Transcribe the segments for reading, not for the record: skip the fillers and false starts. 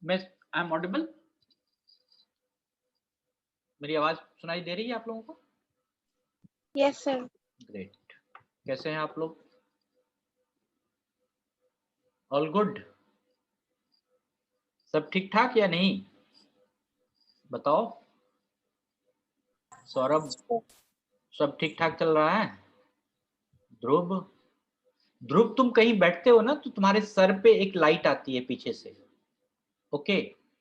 मैं I am audible? मेरी आवाज सुनाई दे रही है आप लोगों को? Yes sir. ग्रेट। कैसे हैं आप लोग? All good? सब ठीक ठाक या नहीं? बताओ। सौरभ, सब ठीक ठाक चल रहा है? ध्रुव, ध्रुव तुम कहीं बैठते हो ना तो तुम्हारे सर पे एक लाइट आती है पीछे से। ओके,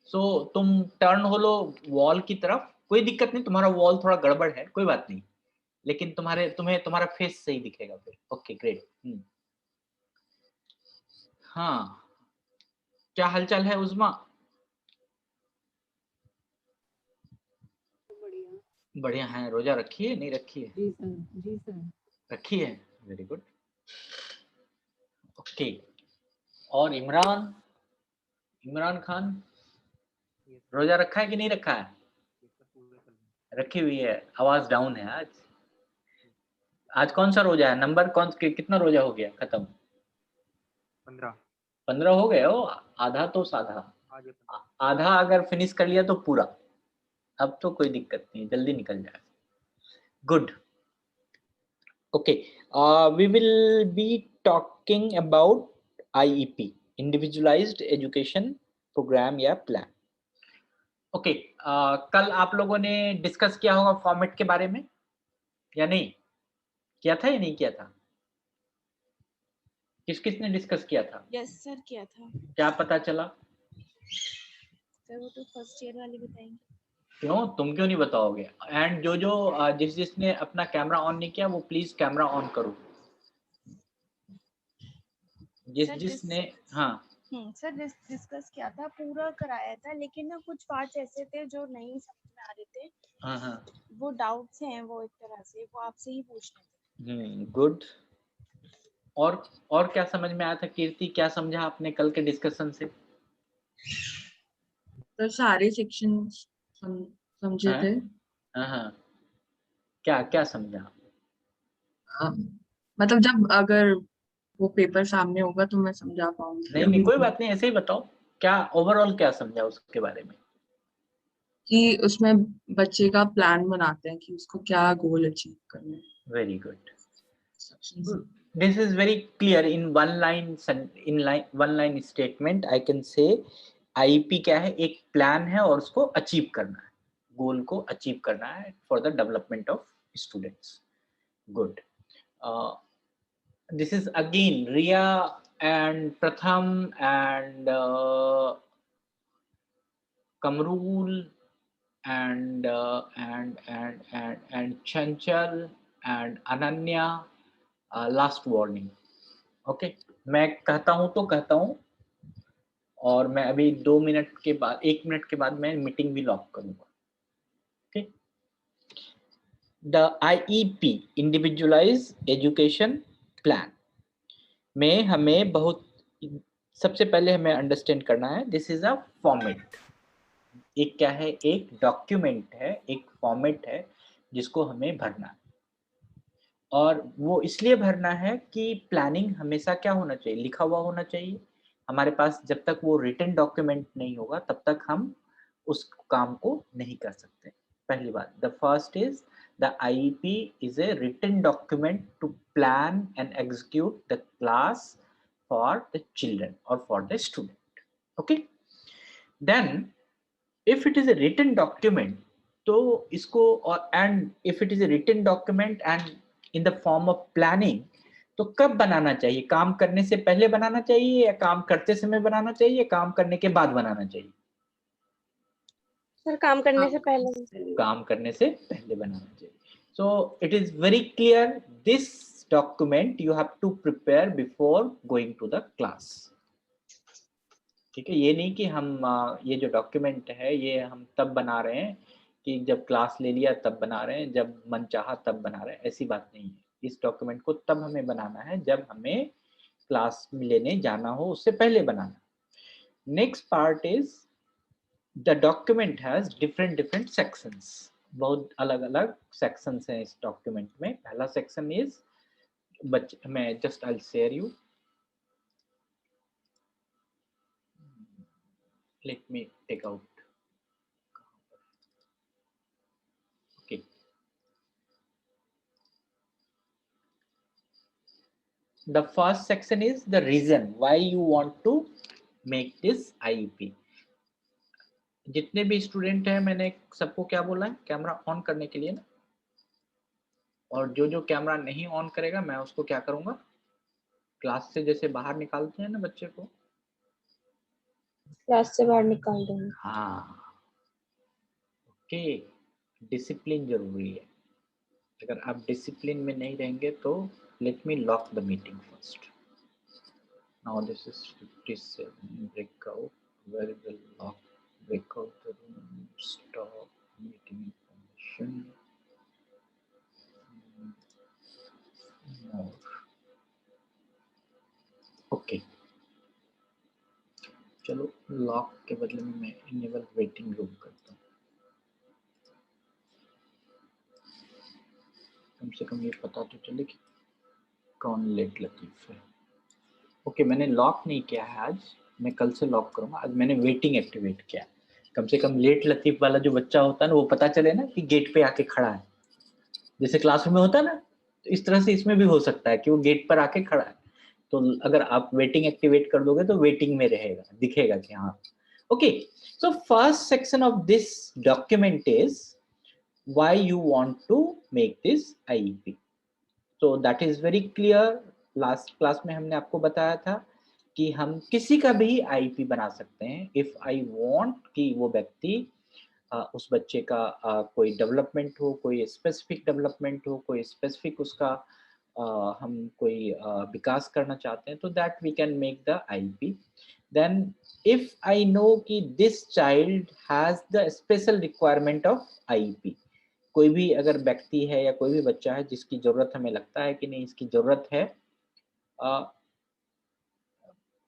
सो तुम टर्न हो लो वॉल की तरफ। कोई दिक्कत नहीं, तुम्हारा वॉल थोड़ा गड़बड़ है, कोई बात नहीं, लेकिन तुम्हारा फेस सही दिखेगा फिर। Okay great. हाँ, क्या हालचाल है उस्मा? बढ़िया है। रोजा रखी है नहीं रखी है? जी सर, जी सर। रखी है, वेरी गुड। ओके, और इमरान, इमरान खान रोजा रखा है कि नहीं रखा है? रखी हुई है। आवाज डाउन है आज। आज कौन सा रोजा है? नंबर कितना रोजा हो गया खत्म? 15। 15 हो गए हो? आधा तो साधा, आधा अगर फिनिश कर लिया तो पूरा। अब तो कोई दिक्कत नहीं, जल्दी निकल जाए। Good. Okay, we will be talking about IEP, Individualized Education Program या प्लान। ओके, कल आप लोगों ने डिस्कस किया होगा फॉर्मेट के बारे में या नहीं? किया था या नहीं किया था? किस किस ने डिस्कस किया था? यस सर किया था। क्या पता चला? सर वो तो फर्स्ट ईयर वाले बताएंगे। क्यों, तुम क्यों नहीं बताओगे? एंड जो जिसने अपना कैमरा ऑन नहीं किया वो प्लीज कैमरा ऑन करो। जिसने हाँ सर डिस्कस किया था, पूरा कराया था, लेकिन ना कुछ पार्ट्स ऐसे थे जो नहीं समझ में आ रहे थे। हाँ, वो डाउट्स हैं, वो एक तरह से वो आपसे ही पूछने थे। गुड। और क्या समझ में आया था कीर्ति? क्या समझा आपने कल के डिस्कशन से? तो सारे सेक्शन समझे थे। हाँ, क्या क्या समझा? मतलब जब अगर वो पेपर सामने होगा तो मैं समझा पाऊंगी। नहीं कोई बात नहीं, ऐसे ही बताओ। क्या ओवरऑल क्या समझा उसके बारे में? कि उसमें बच्चे का प्लान बनाते हैं कि उसको क्या गोल अचीव करना है। Very good. This is very clear in one line statement. I can say IEP क्या है? एक प्लान है और उसको अचीव करना है, गोल को अचीव करना है for the development of students. Good. This is again Riya and Pratham and Kamrul and Chanchal and Ananya. Last warning. Okay, मैं कहता हूं तो कहता हूं, और मैं अभी 2 मिनट के बाद 1 मिनट के बाद मैं मीटिंग भी लॉक करूंगा। Okay, the IEP individualise education plan में हमें सबसे पहले हमें अंडरस्टैंड करना है, दिस इज अ फॉर्मेट। एक क्या है? एक डॉक्यूमेंट है, एक फॉर्मेट है जिसको हमें भरना है। और वो इसलिए भरना है कि प्लानिंग हमेशा क्या होना चाहिए? लिखा हुआ होना चाहिए हमारे पास। जब तक वो रिटन डॉक्यूमेंट नहीं होगा तब तक हम उस काम को नहीं कर सकते। पहली बात, the first is the IEP is a written document to plan and execute the class for the children or for the student. Okay, then if it is a written document, तो इसको और and if it is a written document and in the form of planning, तो कब बनाना चाहिए? काम करने से पहले बनाना चाहिए या काम करते समय बनाना चाहिए या काम करने के बाद बनाना चाहिए? सर काम करने से पहले। काम करने से पहले बनाना चाहिए। So it is very clear, this document you have to prepare before going to the class. ठीक है, ये नहीं कि हम ये जो डॉक्यूमेंट है ये हम तब बना रहे हैं कि जब क्लास ले लिया तब बना रहे हैं, जब मन चाहा तब बना रहे हैं, ऐसी बात नहीं है। इस डॉक्यूमेंट को तब हमें बनाना है जब हमें क्लास लेने जाना हो, उससे पहले बनाना। Next part is the document has different sections. बहुत अलग अलग सेक्शंस हैं इस डॉक्यूमेंट में। पहला सेक्शन इज मैं just I share you. Let me take out. Okay. The first section is the reason why you want to make this IEP. जितने भी स्टूडेंट हैं मैंने सबको क्या बोला है, कैमरा ऑन करने के लिए ना, और जो जो कैमरा नहीं ऑन करेगा मैं उसको क्या करूंगा, क्लास से जैसे बाहर निकालते हैं ना बच्चे को, क्लास से बाहर निकाल देंगे. हाँ ओके. डिसिप्लिन जरूरी है. अगर आप डिसिप्लिन में नहीं रहेंगे तो let me lock the meeting first. Now this is 57 breakout. Where is the lock? Breakout the room. Stop meeting information. Okay चलो लॉक के बदले में मैं इनेबल वेटिंग रूम करता हूँ. कम से कम ये पता तो चले कि कौन लेट लतीफ है. ओके मैंने लॉक नहीं किया है आज, मैं कल से लॉक करूंगा. आज मैंने वेटिंग एक्टिवेट किया. कम से कम लेट लतीफ वाला जो बच्चा होता है ना वो पता चले ना कि गेट पे आके खड़ा है. जैसे क्लासरूम में होता है ना, तो इस तरह से इसमें भी हो सकता है कि वो गेट पर आके खड़ा है. तो अगर आप वेटिंग एक्टिवेट कर दोगे तो वेटिंग में रहेगा, दिखेगा कि हाँ. Okay so first section of this document is why you want to make this IEP. तो that is very clear. Last class में हमने आपको बताया था कि हम किसी का भी आईईपी बना सकते हैं इफ आई वांट कि वो व्यक्ति उस बच्चे का कोई डेवलपमेंट हो, कोई स्पेसिफिक डेवलपमेंट हो, कोई स्पेसिफिक उसका हम कोई विकास करना चाहते हैं, तो that we can make the IEP. Then if I know कि this child has the special requirement of IEP, कोई भी अगर व्यक्ति है या कोई भी बच्चा है जिसकी जरूरत हमें लगता है कि नहीं इसकी जरूरत है,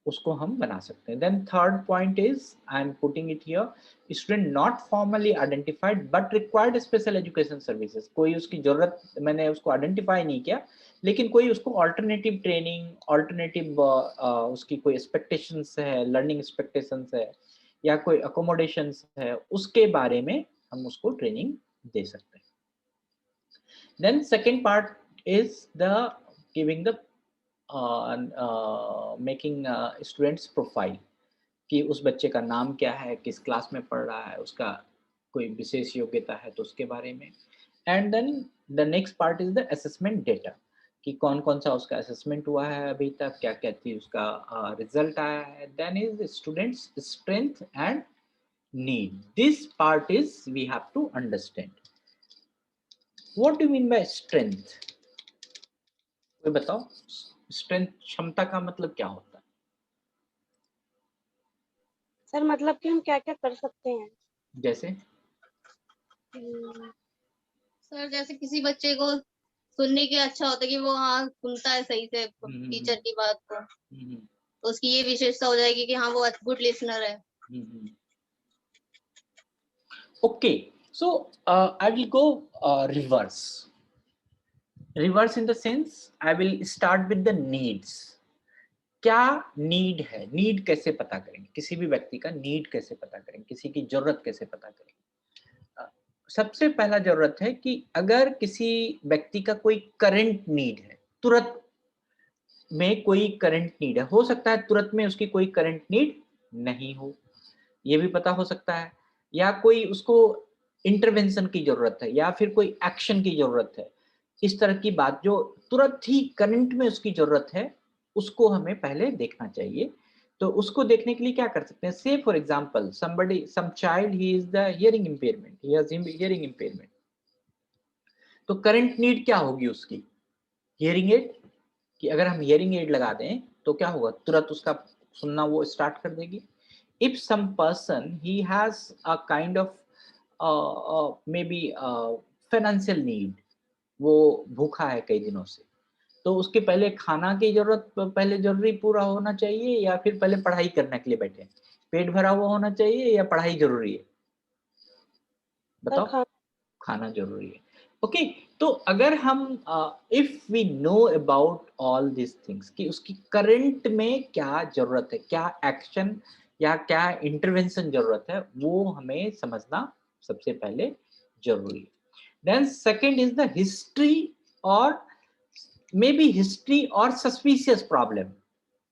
उसको हम बना सकते हैं. Then third point is I am putting it here, student not formally identified but required special education services. कोई उसकी जरूरत मैंने उसको आइडेंटिफाई नहीं किया, लेकिन कोई उसको ऑल्टरनेटिव ट्रेनिंग, ऑल्टरनेटिव उसकी कोई एक्सपेक्टेशंस है, लर्निंग एक्सपेक्टेशंस है या कोई अकोमोडेशंस है, उसके बारे में हम उसको ट्रेनिंग दे सकते हैं. Then second part is the giving the making students profile, कि उस बच्चे का नाम क्या है, किस क्लास में पढ़ रहा है, उसका कोई विशेष योग्यता है तो उसके बारे में. And then the next part is the assessment data, कि कौन कौन सा उसका असेसमेंट हुआ है अभी तक, क्या क्या थी उसका रिजल्ट आया है. Then is students strength and need. This part is we have to understand. What do you mean by strength? कोई बताओ. स्ट्रेंथ क्षमता का मतलब क्या होता है? सर मतलब कि हम क्या क्या कर सकते हैं. जैसे सर जैसे किसी बच्चे को सुनने के अच्छा होता है कि वो हाँ सुनता है सही से टीचर की बात को, तो उसकी ये विशेषता हो जाएगी कि हाँ वो गुड लिसनर है. Okay so I will go reverse in the sense I will start with the needs. क्या नीड है, नीड कैसे पता करेंगे, किसी भी व्यक्ति का नीड कैसे पता करेंगे, किसी की जरूरत कैसे पता करेंगे. सबसे पहला जरूरत है कि अगर किसी व्यक्ति का कोई करंट नीड है, तुरंत में कोई करंट नीड है, हो सकता है तुरंत में उसकी कोई करंट नीड नहीं हो, ये भी पता हो सकता है, या कोई उसको इंटरवेंशन की जरूरत है या फिर कोई एक्शन की जरूरत है. इस तरह की बात जो तुरंत ही करंट में उसकी जरूरत है उसको हमें पहले देखना चाहिए. तो उसको देखने के लिए क्या कर सकते हैं, से for example some child he is the hearing impairment, he has hearing impairment. तो करंट नीड क्या होगी उसकी, हियरिंग एड, कि अगर हम हियरिंग एड लगा दें तो क्या होगा, तुरंत उसका सुनना वो स्टार्ट कर देगी. If some person he has a kind of maybe financial need, वो भूखा है कई दिनों से, तो उसके पहले खाना की जरूरत पहले जरूरी पूरा होना चाहिए या फिर पहले पढ़ाई करने के लिए बैठे हैं, पेट भरा हुआ होना चाहिए या पढ़ाई जरूरी है, बताओ. खाना जरूरी है. ओके तो अगर हम if we know about all this things कि उसकी करंट में क्या जरूरत है, क्या एक्शन, या क्या इंटरवेंशन जरूरत है, वो हमें समझना सबसे पहले जरूरी है. Then second is the history और मे बी हिस्ट्री और सस्पिशियस प्रॉब्लम,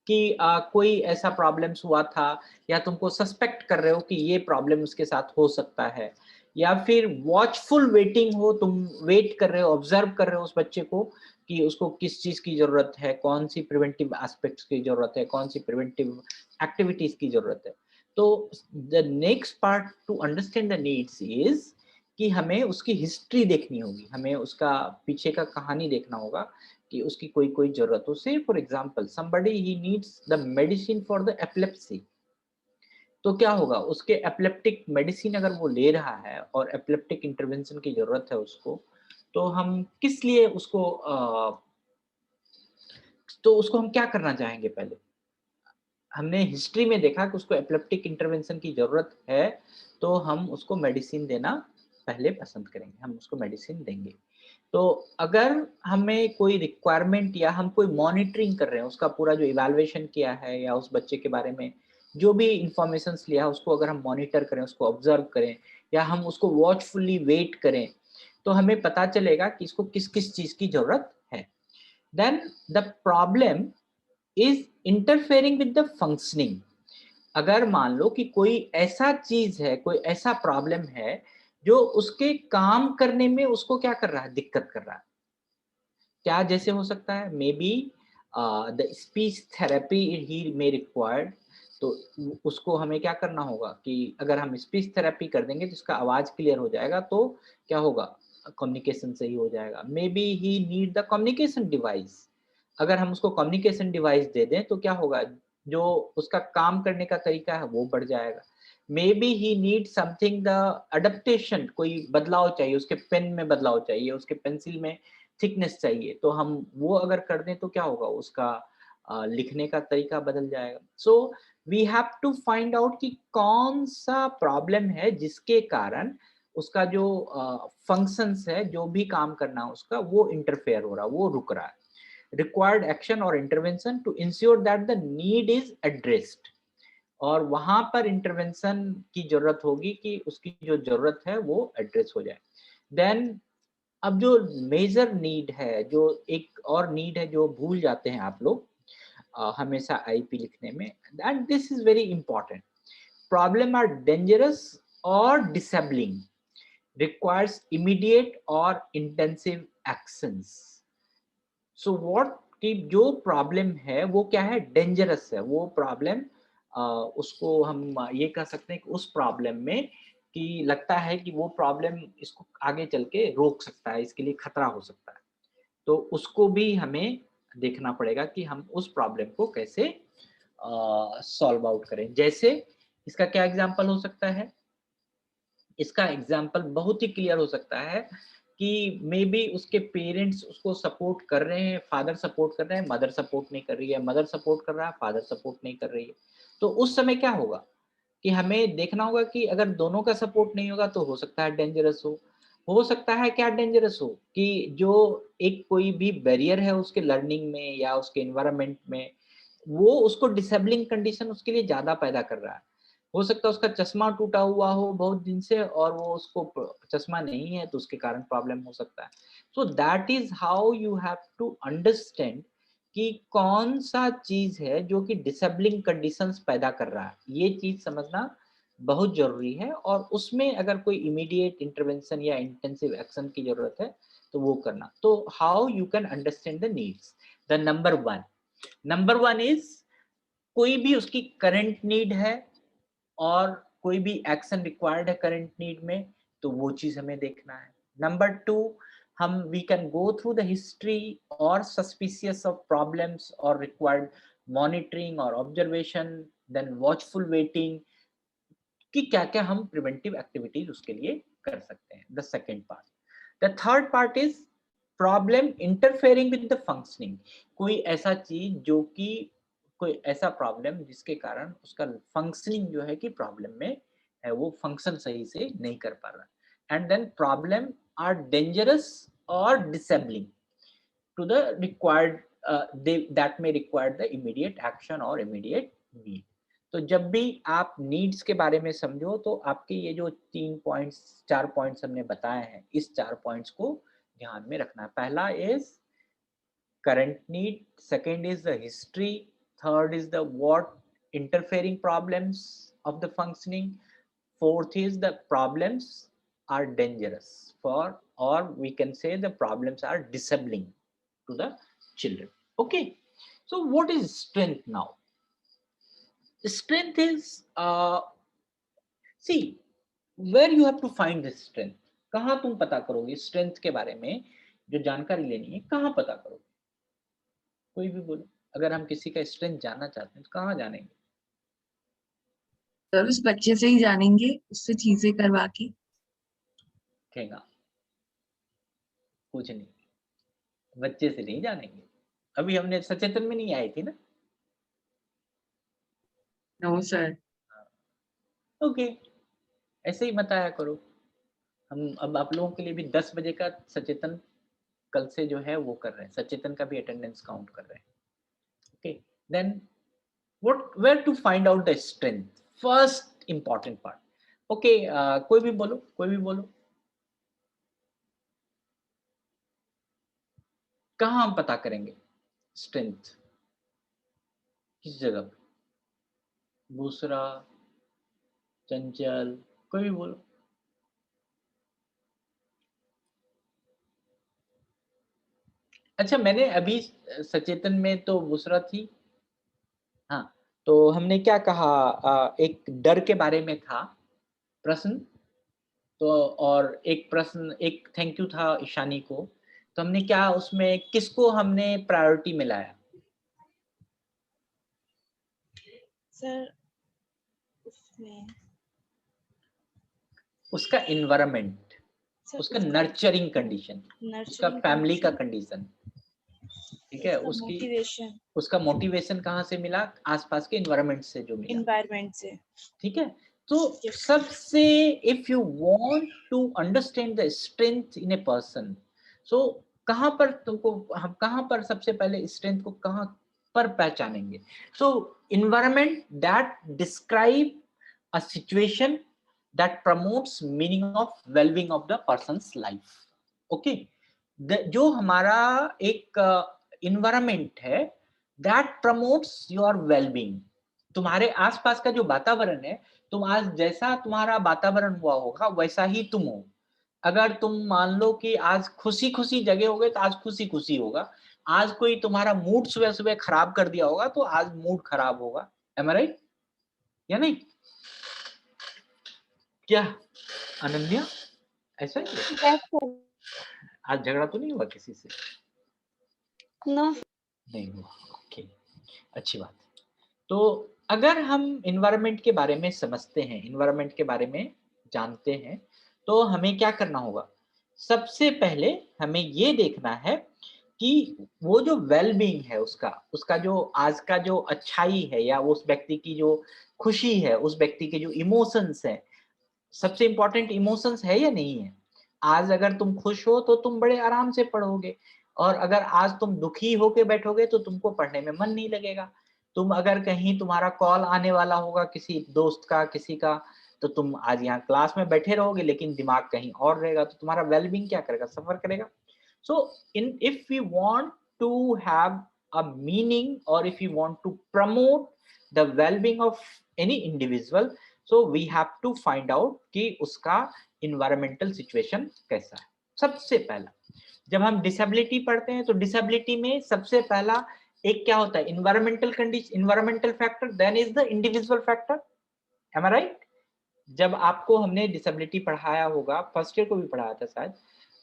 कि कोई ऐसा प्रॉब्लम्स हुआ था या तुमको सस्पेक्ट कर रहे हो कि ये प्रॉब्लम उसके साथ हो सकता है, या फिर वॉचफुल वेटिंग हो, तुम वेट कर रहे हो, ऑब्जर्व कर रहे हो उस बच्चे को कि उसको किस चीज की जरूरत है, कौन सी प्रिवेंटिव एस्पेक्ट्स की जरूरत है, कौन सी प्रिवेंटिव एक्टिविटीज की जरूरत है. तो the next part two understand the needs is कि हमें उसकी हिस्ट्री देखनी होगी, हमें उसका पीछे का कहानी देखना होगा कि उसकी कोई कोई जरूरत हो. से for example somebody he needs the medicine for the epilepsy, तो क्या होगा, उसके एपिलेप्टिक मेडिसिन अगर वो ले रहा है और एपिलेप्टिक इंटरवेंशन की जरूरत है उसको, तो हम किस लिए उसको तो उसको हम क्या करना चाहेंगे. पहले हमने हिस्ट्री में देखा कि उसको एपिलेप्टिक इंटरवेंशन की जरूरत है, तो हम उसको मेडिसिन देना पहले पसंद करेंगे, हम उसको मेडिसिन देंगे. तो अगर हमें कोई रिक्वायरमेंट या हम कोई मॉनिटरिंग कर रहे हैं, उसका पूरा जो इवैल्यूएशन किया है या उस बच्चे के बारे में जो भी इंफॉर्मेशन लिया है उसको अगर हम मॉनिटर करें, उसको ऑब्जर्व करें, या हम उसको वॉचफुली वेट करें, तो हमें पता चलेगा कि इसको किस किस चीज की जरूरत है. Then the problem is interfering with the functioning. अगर मान लो कि कोई ऐसा चीज है, कोई ऐसा प्रॉब्लम है जो उसके काम करने में उसको क्या कर रहा है, दिक्कत कर रहा है. क्या जैसे हो सकता है, may be the speech therapy he may required. तो उसको हमें क्या करना होगा कि अगर हम स्पीच थेरेपी कर देंगे तो इसका आवाज क्लियर हो जाएगा, तो क्या होगा, कम्युनिकेशन सही हो जाएगा. May be he need the communication device. अगर हम उसको कम्युनिकेशन डिवाइस दे दें तो क्या होगा, जो उसका काम करने का तरीका है वो बढ़ जाएगा. May be he need something the adaptation, कोई बदलाव चाहिए, उसके पेन में बदलाव चाहिए, उसके पेंसिल में थिकनेस चाहिए, तो हम वो अगर कर दें तो क्या होगा, उसका लिखने का तरीका बदल जाएगा. So we have to find out कि कौन सा प्रॉब्लम है जिसके कारण उसका जो फंक्शंस है, जो भी काम करना उसका, वो इंटरफेयर हो रहा, वो रुक रहा है. रिक्वायर्ड एक्शन और intervention to ensure that the need is addressed. और वहां पर इंटरवेंशन की जरूरत होगी कि उसकी जो जरूरत है वो एड्रेस हो जाए. देन अब जो मेजर नीड है, जो एक और नीड है जो भूल जाते हैं आप लोग हमेशा आईपी लिखने में, and this is very important. Problem are dangerous और डिसेबलिंग, रिक्वायर्स इमीडिएट और इंटेंसिव एक्शंस. सो व्हाट कि जो प्रॉब्लम है वो क्या है, डेंजरस है. वो प्रॉब्लम उसको हम ये कह सकते हैं कि उस प्रॉब्लम में कि लगता है कि वो प्रॉब्लम इसको आगे चल के रोक सकता है, इसके लिए खतरा हो सकता है, तो उसको भी हमें देखना पड़ेगा कि हम उस प्रॉब्लम को कैसे सॉल्व आउट करें. जैसे इसका क्या एग्जांपल हो सकता है, इसका एग्जाम्पल बहुत ही क्लियर हो सकता है कि मे बी उसके पेरेंट्स उसको सपोर्ट कर रहे हैं, फादर सपोर्ट कर रहे हैं, मदर सपोर्ट नहीं कर रही है, मदर सपोर्ट कर रहा है, फादर सपोर्ट नहीं कर रही है. तो उस समय क्या होगा कि हमें देखना होगा कि अगर दोनों का सपोर्ट नहीं होगा तो हो सकता है डेंजरस हो सकता है क्या डेंजरस हो कि जो एक कोई भी बैरियर है उसके लर्निंग में या उसके एनवायरनमेंट में, वो उसको डिसेबलिंग कंडीशन उसके लिए ज्यादा पैदा कर रहा है. हो सकता है उसका चश्मा टूटा हुआ हो बहुत दिन से और वो उसको चश्मा नहीं है तो उसके कारण प्रॉब्लम हो सकता है. So that is how you have to understand कि कौन सा चीज है जो कि डिसेबलिंग कंडीशंस पैदा कर रहा है, ये चीज समझना बहुत जरूरी है. और उसमें अगर कोई इमीडिएट इंटरवेंशन या इंटेंसिव एक्शन की जरूरत है तो वो करना. तो how you can understand the needs. The number one is कोई भी उसकी करंट नीड है और कोई भी एक्शन रिक्वायर्ड है करंट नीड में, तो वो चीज हमें देखना है. नंबर टू, हम we can go through the history और सस्पिशियस ऑफ प्रॉब्लम्स और रिक्वायर्ड मॉनिटरिंग और ऑब्जर्वेशन, देन वॉचफुल वेटिंग कि क्या क्या हम प्रिवेंटिव एक्टिविटीज उसके लिए कर सकते हैं. The second part. The third part is problem interfering with the functioning. कोई ऐसा चीज जो कि कोई ऐसा प्रॉब्लम जिसके कारण उसका फंक्शनिंग जो है कि प्रॉब्लम में है, वो फंक्शन सही से नहीं कर पा रहा. And then problem are dangerous और disabling to the required that may require the immediate action or immediate need. तो जब भी आप नीड्स के बारे में समझो तो आपके ये जो 3 पॉइंट्स 4 पॉइंट्स हमने बताए हैं, इस 4 पॉइंट्स को ध्यान में रखना है। पहला is current need, second is the history, third is the what interfering problems of the functioning, fourth is the problems are dangerous for, or we can say the problems are disabling to the children. Okay, so what is strength now? Strength is see where you have to find this strength. कहाँ तुम पता करोगे strength के बारे में? जो जानकारी लेनी है कहाँ पता करोगे? कोई भी बोलो। अगर हम किसी का स्ट्रेंथ जानना चाहते हैं तो कहाँ जानेंगे? सर उस बच्चे से ही जानेंगे, उससे चीजें करवा के। कहेगा कुछ नहीं, बच्चे से नहीं जानेंगे। अभी हमने सचेतन में नहीं आई थी ना? No sir. ओके, ऐसे ही मत आया करो। हम अब आप लोगों के लिए भी 10 बजे का सचेतन कल से जो है वो कर रहे हैं, सचेतन का भी अटेंडेंस काउंट कर रहे हैं। Okay, then what where to find out the strength, first important part. Okay, कोई भी बोलो, कोई भी बोलो। कहाँ हम पता करेंगे स्ट्रेंथ? किस जगह पे? दूसरा, चंचल, कोई भी बोलो। अच्छा, मैंने अभी सचेतन में तो बुसरा थी। हाँ, तो हमने क्या कहा, एक डर के बारे में था प्रश्न, तो और एक प्रश्न, एक थैंक यू था ईशानी को। तो हमने क्या उसमें किसको हमने प्रायोरिटी में लाया? सर उसमें उसका एनवायरनमेंट, सर उसका नर्चरिंग कंडीशन, उसका फैमिली का कंडीशन, ठीक है, उसकी मोटिवेशन, उसका मोटिवेशन कहाँ से मिला? आसपास के एनवायरनमेंट से जो मिला, एनवायरनमेंट से। ठीक है। तो सबसे if you want to understand the strength in a person, so कहाँ पर तुमको, हम कहाँ पर सबसे पहले स्ट्रेंथ को कहाँ पर पहचानेंगे? So environment that describe a situation that promotes meaning of well-being of the person's life. Okay, जो हमारा एक environment है that promotes your well-being. तुम्हारे आसपास का जो वातावरण है, तुम आज जैसा तुम्हारा वातावरण हुआ होगा वैसा ही तुम हो। अगर तुम मान लो कि आज खुशी खुशी जगे होगे तो आज खुशी खुशी होगा, आज कोई तुम्हारा मूड सुबह सुबह खराब कर दिया होगा तो आज मूड खराब होगा। Am I right? या नहीं? क्या अनन्या, ऐसा ही? आज झगड़ा तो नहीं हुआ किसी से? नहीं हुआ। ओके, अच्छी बात है। तो अगर हम एनवायरनमेंट के बारे में समझते हैं, एनवायरनमेंट के बारे में जानते हैं, तो हमें क्या करना होगा? सबसे पहले हमें ये देखना है कि वो जो वेल-बीइंग है उसका जो आज का जो अच्छाई है या उस व्यक्ति की जो खुशी है, उस व्यक्ति के जो इमोशंस हैं, सबसे इम्पोर्टेंट इमोशंस है या नहीं है? आज अगर तुम खुश हो तो तुम बड़े आराम से पढ़ोगे, और अगर आज तुम दुखी होके बैठोगे तो तुमको पढ़ने में मन नहीं लगेगा। तुम अगर कहीं तुम्हारा कॉल आने वाला होगा किसी दोस्त का, किसी का, तो तुम आज यहाँ क्लास में बैठे रहोगे लेकिन दिमाग कहीं और रहेगा, तो तुम्हारा वेलबींग क्या करेगा? सफर करेगा। So in if you want to have a meaning और if you want to promote the wellbeing of any individual, so we have to find out कि उसका इन्वायरमेंटल सिचुएशन कैसा है। सबसे पहला, जब हम डिसेबिलिटी पढ़ते हैं तो डिसेबिलिटी में सबसे पहला एक क्या होता है? Environmental condition, environmental factor, then is the individual factor. Am I right? जब आपको हमने डिसेबिलिटी पढ़ाया होगा, फर्स्ट ईयर को भी पढ़ाया था शायद,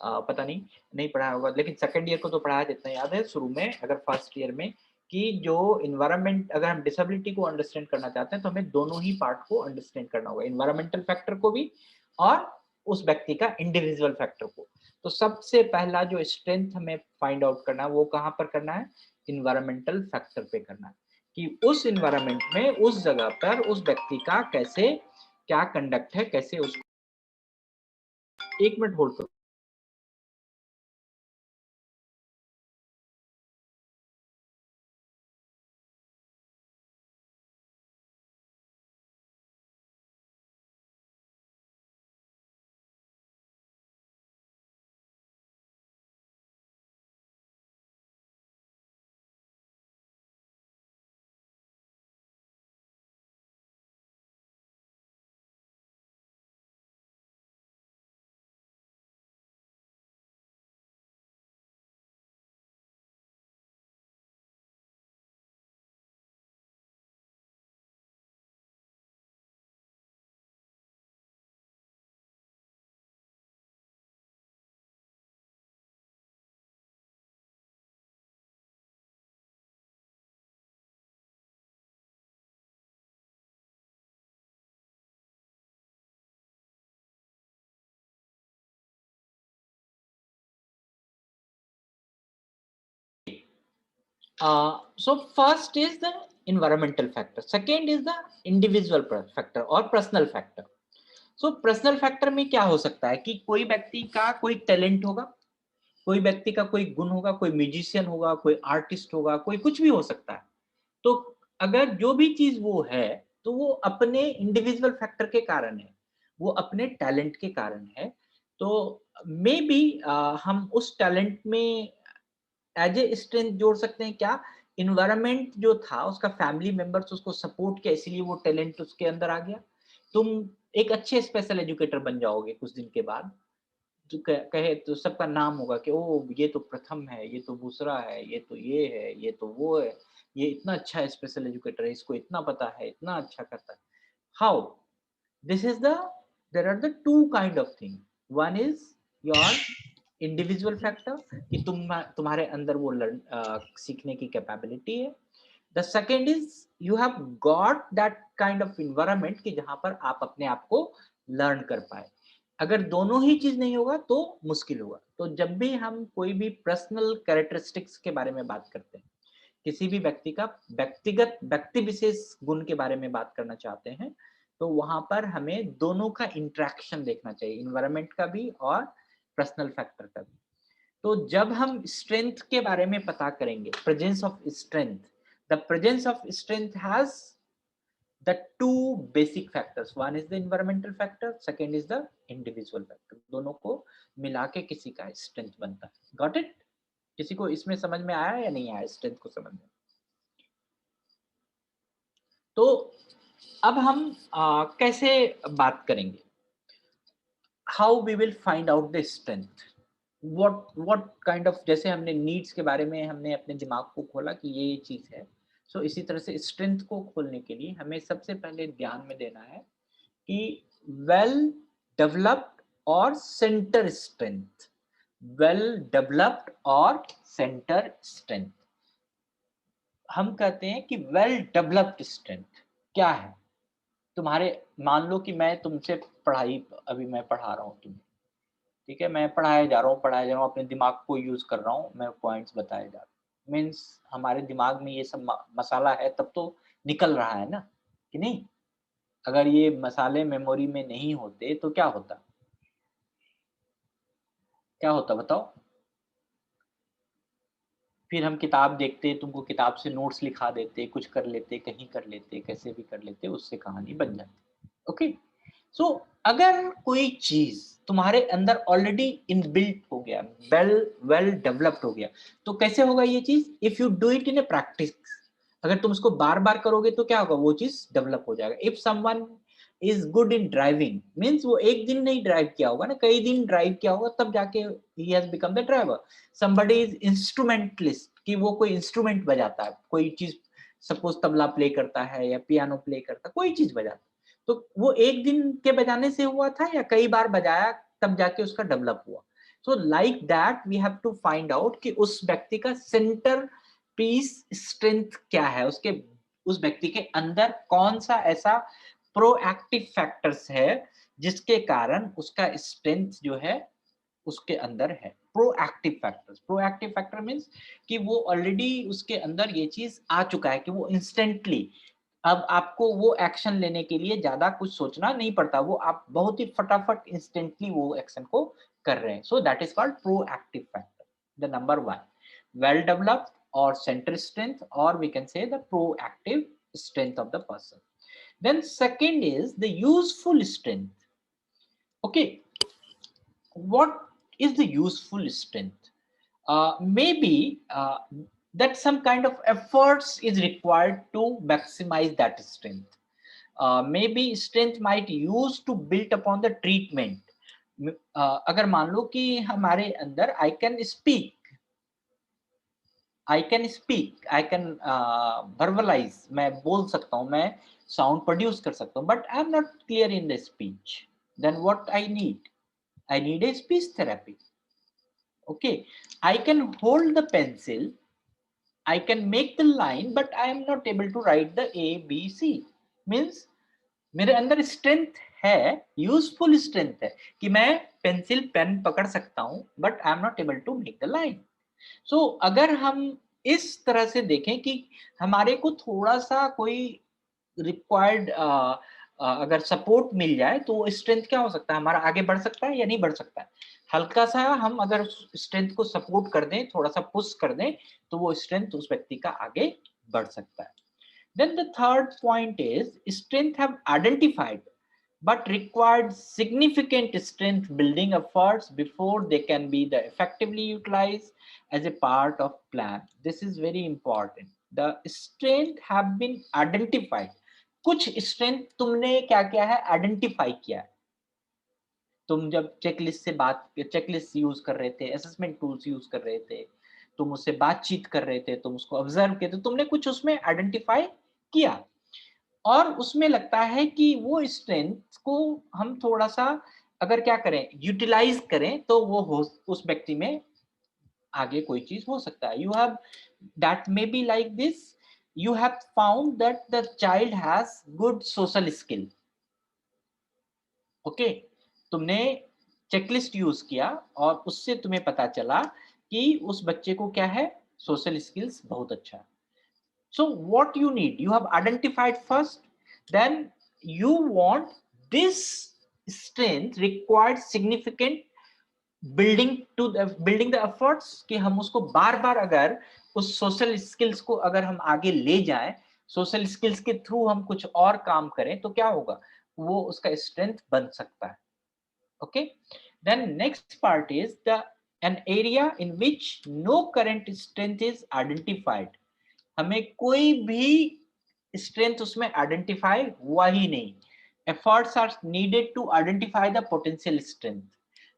पता नहीं पढ़ाया होगा, लेकिन सेकंड ईयर को तो पढ़ाया, जितना याद है शुरू में, अगर फर्स्ट ईयर में, कि जो इन्वायरमेंट, अगर हम डिसेबिलिटी को अंडरस्टैंड करना चाहते हैं तो हमें दोनों ही पार्ट को अंडरस्टैंड करना होगा, इन्वायरमेंटल फैक्टर को भी और उस व्यक्ति का इंडिविजुअल फैक्टर को। तो सबसे पहला जो स्ट्रेंथ हमें फाइंड आउट करना है वो कहाँ पर करना है? इन्वायरमेंटल फैक्टर पे करना है, कि उस इन्वायरमेंट में, उस जगह पर उस व्यक्ति का कैसे क्या कंडक्ट है, कैसे उसको। एक मिनट होल्ड करो। So first is the environmental factor, second is the individual factor और personal factor. So personal factor में क्या हो सकता है कि कोई व्यक्ति का कोई टैलेंट होगा, कोई व्यक्ति का कोई गुण होगा, कोई म्यूजिशियन होगा, कोई आर्टिस्ट होगा, कोई कुछ भी हो सकता है. तो अगर जो भी चीज वो है तो वो अपने इंडिविजुअल फैक्टर के कारण है, वो अपने टैलेंट के कारण है. तो मे बी हम उस टैलेंट में एज ए स्ट्रेंथ जोड़ सकते हैं. क्या इन्वायरमेंट जो था, उसका फैमिली मेंबर्स उसको सपोर्ट किया, इसीलिए वो टैलेंट उसके अंदर आ गया. तुम एक अच्छे स्पेशल एजुकेटर बन जाओगे कुछ दिन के बाद, जो कहे तो सबका नाम होगा कि ओ ये तो प्रथम है, ये तो दूसरा है, ये तो ये है, ये तो वो है, ये इतना अच्छा स्पेशल एजुकेटर है, इसको इतना पता है, इतना अच्छा करता है. How this is the there are the two kind of thing. One is your individual factor कि तुम्हारे अंदर वो सीखने की कैपेबिलिटी है. The second is you have got that kind of environment कि जहां पर आप अपने आप को लर्न कर पाए. अगर दोनों ही चीज नहीं होगा तो मुश्किल होगा. तो जब भी हम कोई भी पर्सनल कैरेक्टरिस्टिक्स के बारे में बात करते हैं, किसी भी व्यक्ति का व्यक्ति विशेष गुण के बारे में बात करना चाहते हैं, तो वहां पर हमें दोनों का इंटरेक्शन देखना चाहिए, इन्वायरमेंट का भी और पर्सनल फैक्टर का भी. तो जब हम स्ट्रेंथ के बारे में पता करेंगे, presence of strength, the presence of strength has the two basic factors. One is the environmental factor, second is the individual factor. दोनों को मिला के किसी का स्ट्रेंथ बनता है. Got it? किसी को इसमें समझ में आया या नहीं आया स्ट्रेंथ को समझ में? तो अब हम कैसे बात करेंगे? How we will find out the strength? What kind of, जैसे हमने नीड्स के बारे में हमने अपने दिमाग को खोला कि ये चीज है, सो इसी तरह से स्ट्रेंथ को खोलने के लिए हमें सबसे पहले ध्यान में देना है कि वेल डेवलप्ड और सेंटर स्ट्रेंथ. वेल डेवलप्ड और सेंटर स्ट्रेंथ. हम कहते हैं कि वेल डेवलप्ड स्ट्रेंथ क्या है. तुम्हारे, मान लो कि मैं तुमसे पढ़ाई, अभी मैं पढ़ा रहा हूँ तुम्हें, ठीक है, मैं पढ़ाया जा रहा हूँ, अपने दिमाग को यूज कर रहा हूँ, मैं पॉइंट्स बताए जा रहा हूँ. मीन्स हमारे दिमाग में ये सब मसाला है तब तो निकल रहा है ना, कि नहीं? अगर ये मसाले मेमोरी में नहीं होते तो क्या होता, क्या होता बताओ? फिर हम किताब देखते, तुमको किताब से नोट्स लिखा देते, कुछ कर लेते, कहीं कर लेते, कैसे भी कर लेते, उससे कहानी बन जाती. ओके. सो अगर कोई चीज तुम्हारे अंदर ऑलरेडी इनबिल्ट हो गया, वेल डेवलप्ड हो गया, तो कैसे होगा ये चीज? If you do it in A practice. अगर तुम उसको बार बार करोगे तो क्या होगा, वो चीज डेवलप हो जाएगा. If someone is good in driving, means वो एक दिन नहीं ड्राइव किया होगा ना, कई दिन ड्राइव किया होगा, तब जाके he has become the driver. Somebody is instrumentalist, कि वो कोई इंस्ट्रूमेंट बजाता है, कोई चीज, सपोज तबला प्ले करता है या पियानो प्ले करता है, कोई चीज बजाता है, तो वो एक दिन के बजाने से हुआ था या कई बार बजाया तब जाके उसका डेवलप हुआ. So like that we have to find out कि उस व्यक्ति का सेंटर पीस स्ट्रेंथ क्या है, उसके, उस व्यक्ति के अंदर कौन सा ऐसा प्रोएक्टिव फैक्टर्स है जिसके कारण उसका स्ट्रेंथ जो है उसके अंदर है. Proactive factors, proactive factor means कि वो ऑलरेडी उसके अंदर ये चीज आ चुका है कि वो इंस्टेंटली, अब आपको वो एक्शन लेने के लिए ज्यादा कुछ सोचना नहीं पड़ता, वो आप बहुत ही फटाफट इंस्टेंटली वो एक्शन को कर रहे हैं. So that is called proactive factor. The number one, well developed और सेंटर स्ट्रेंथ, और we can say the proactive strength of the person. Then second is the useful strength. Okay, what is the useful strength? Maybe that some kind of efforts is required to maximize that strength. Maybe strength might use to build upon the treatment. अगर मान लो कि हमारे अंदर I can speak, I can verbalize, मैं बोल सकता हूँ, मैं sound produce कर सकता हूँ, but I am not clear in the speech. Then what I need a speech therapy. Okay, I can hold the pencil, I can make the line, but I am not able to write the A, B, C. Means मेरे अंदर strength है, useful strength है कि मैं pencil pen पकड़ सकता हूँ, but I am not able to make the line. So अगर हम इस तरह से देखें कि हमारे को थोड़ा सा कोई रिक्वायर्ड अगर सपोर्ट मिल जाए तो वो स्ट्रेंथ क्या हो सकता है, हमारा आगे बढ़ सकता है या नहीं बढ़ सकता है। हल्का सा हम अगर स्ट्रेंथ को सपोर्ट कर दें, थोड़ा सा पुश कर दें, तो वो स्ट्रेंथ उस व्यक्ति का आगे बढ़ सकता है। Then the third point is strength have identified but required significant strength building efforts before they can be the effectively utilized as a part of plan. This is very important. The strength have been identified. कुछ strength तुमने क्या किया है, identify किया है। तुम जब checklist use कर रहे थे, असेसमेंट टूल्स यूज कर रहे थे, तुम उससे बातचीत कर रहे थे, तुम उसको ऑब्जर्व किए, तो तुमने कुछ उसमें आइडेंटिफाई किया और उसमें लगता है कि वो स्ट्रेंथ को हम थोड़ा सा अगर क्या करें, यूटिलाइज करें, तो वो उस व्यक्ति में आगे कोई चीज हो सकता है। You have that may be like this, you have found that the child has good social skill. Okay, तुमने चेकलिस्ट यूज किया और उससे तुम्हें पता चला कि उस बच्चे को क्या है, सोशल स्किल्स बहुत अच्छा है। So what you need, you have identified first, then you want this strength required significant building the efforts कि हम उसको बार बार अगर उस सोशल स्किल्स को अगर हम आगे ले जाएं, सोशल स्किल्स के थ्रू हम कुछ और काम करें, तो क्या होगा, वो उसका स्ट्रेंथ बन सकता है। Okay, then next part is the an area in which no current strength is identified. हमें कोई भी स्ट्रेंथ उसमें आइडेंटिफाई हुआ ही नहीं। Efforts are needed to identify the potential strength.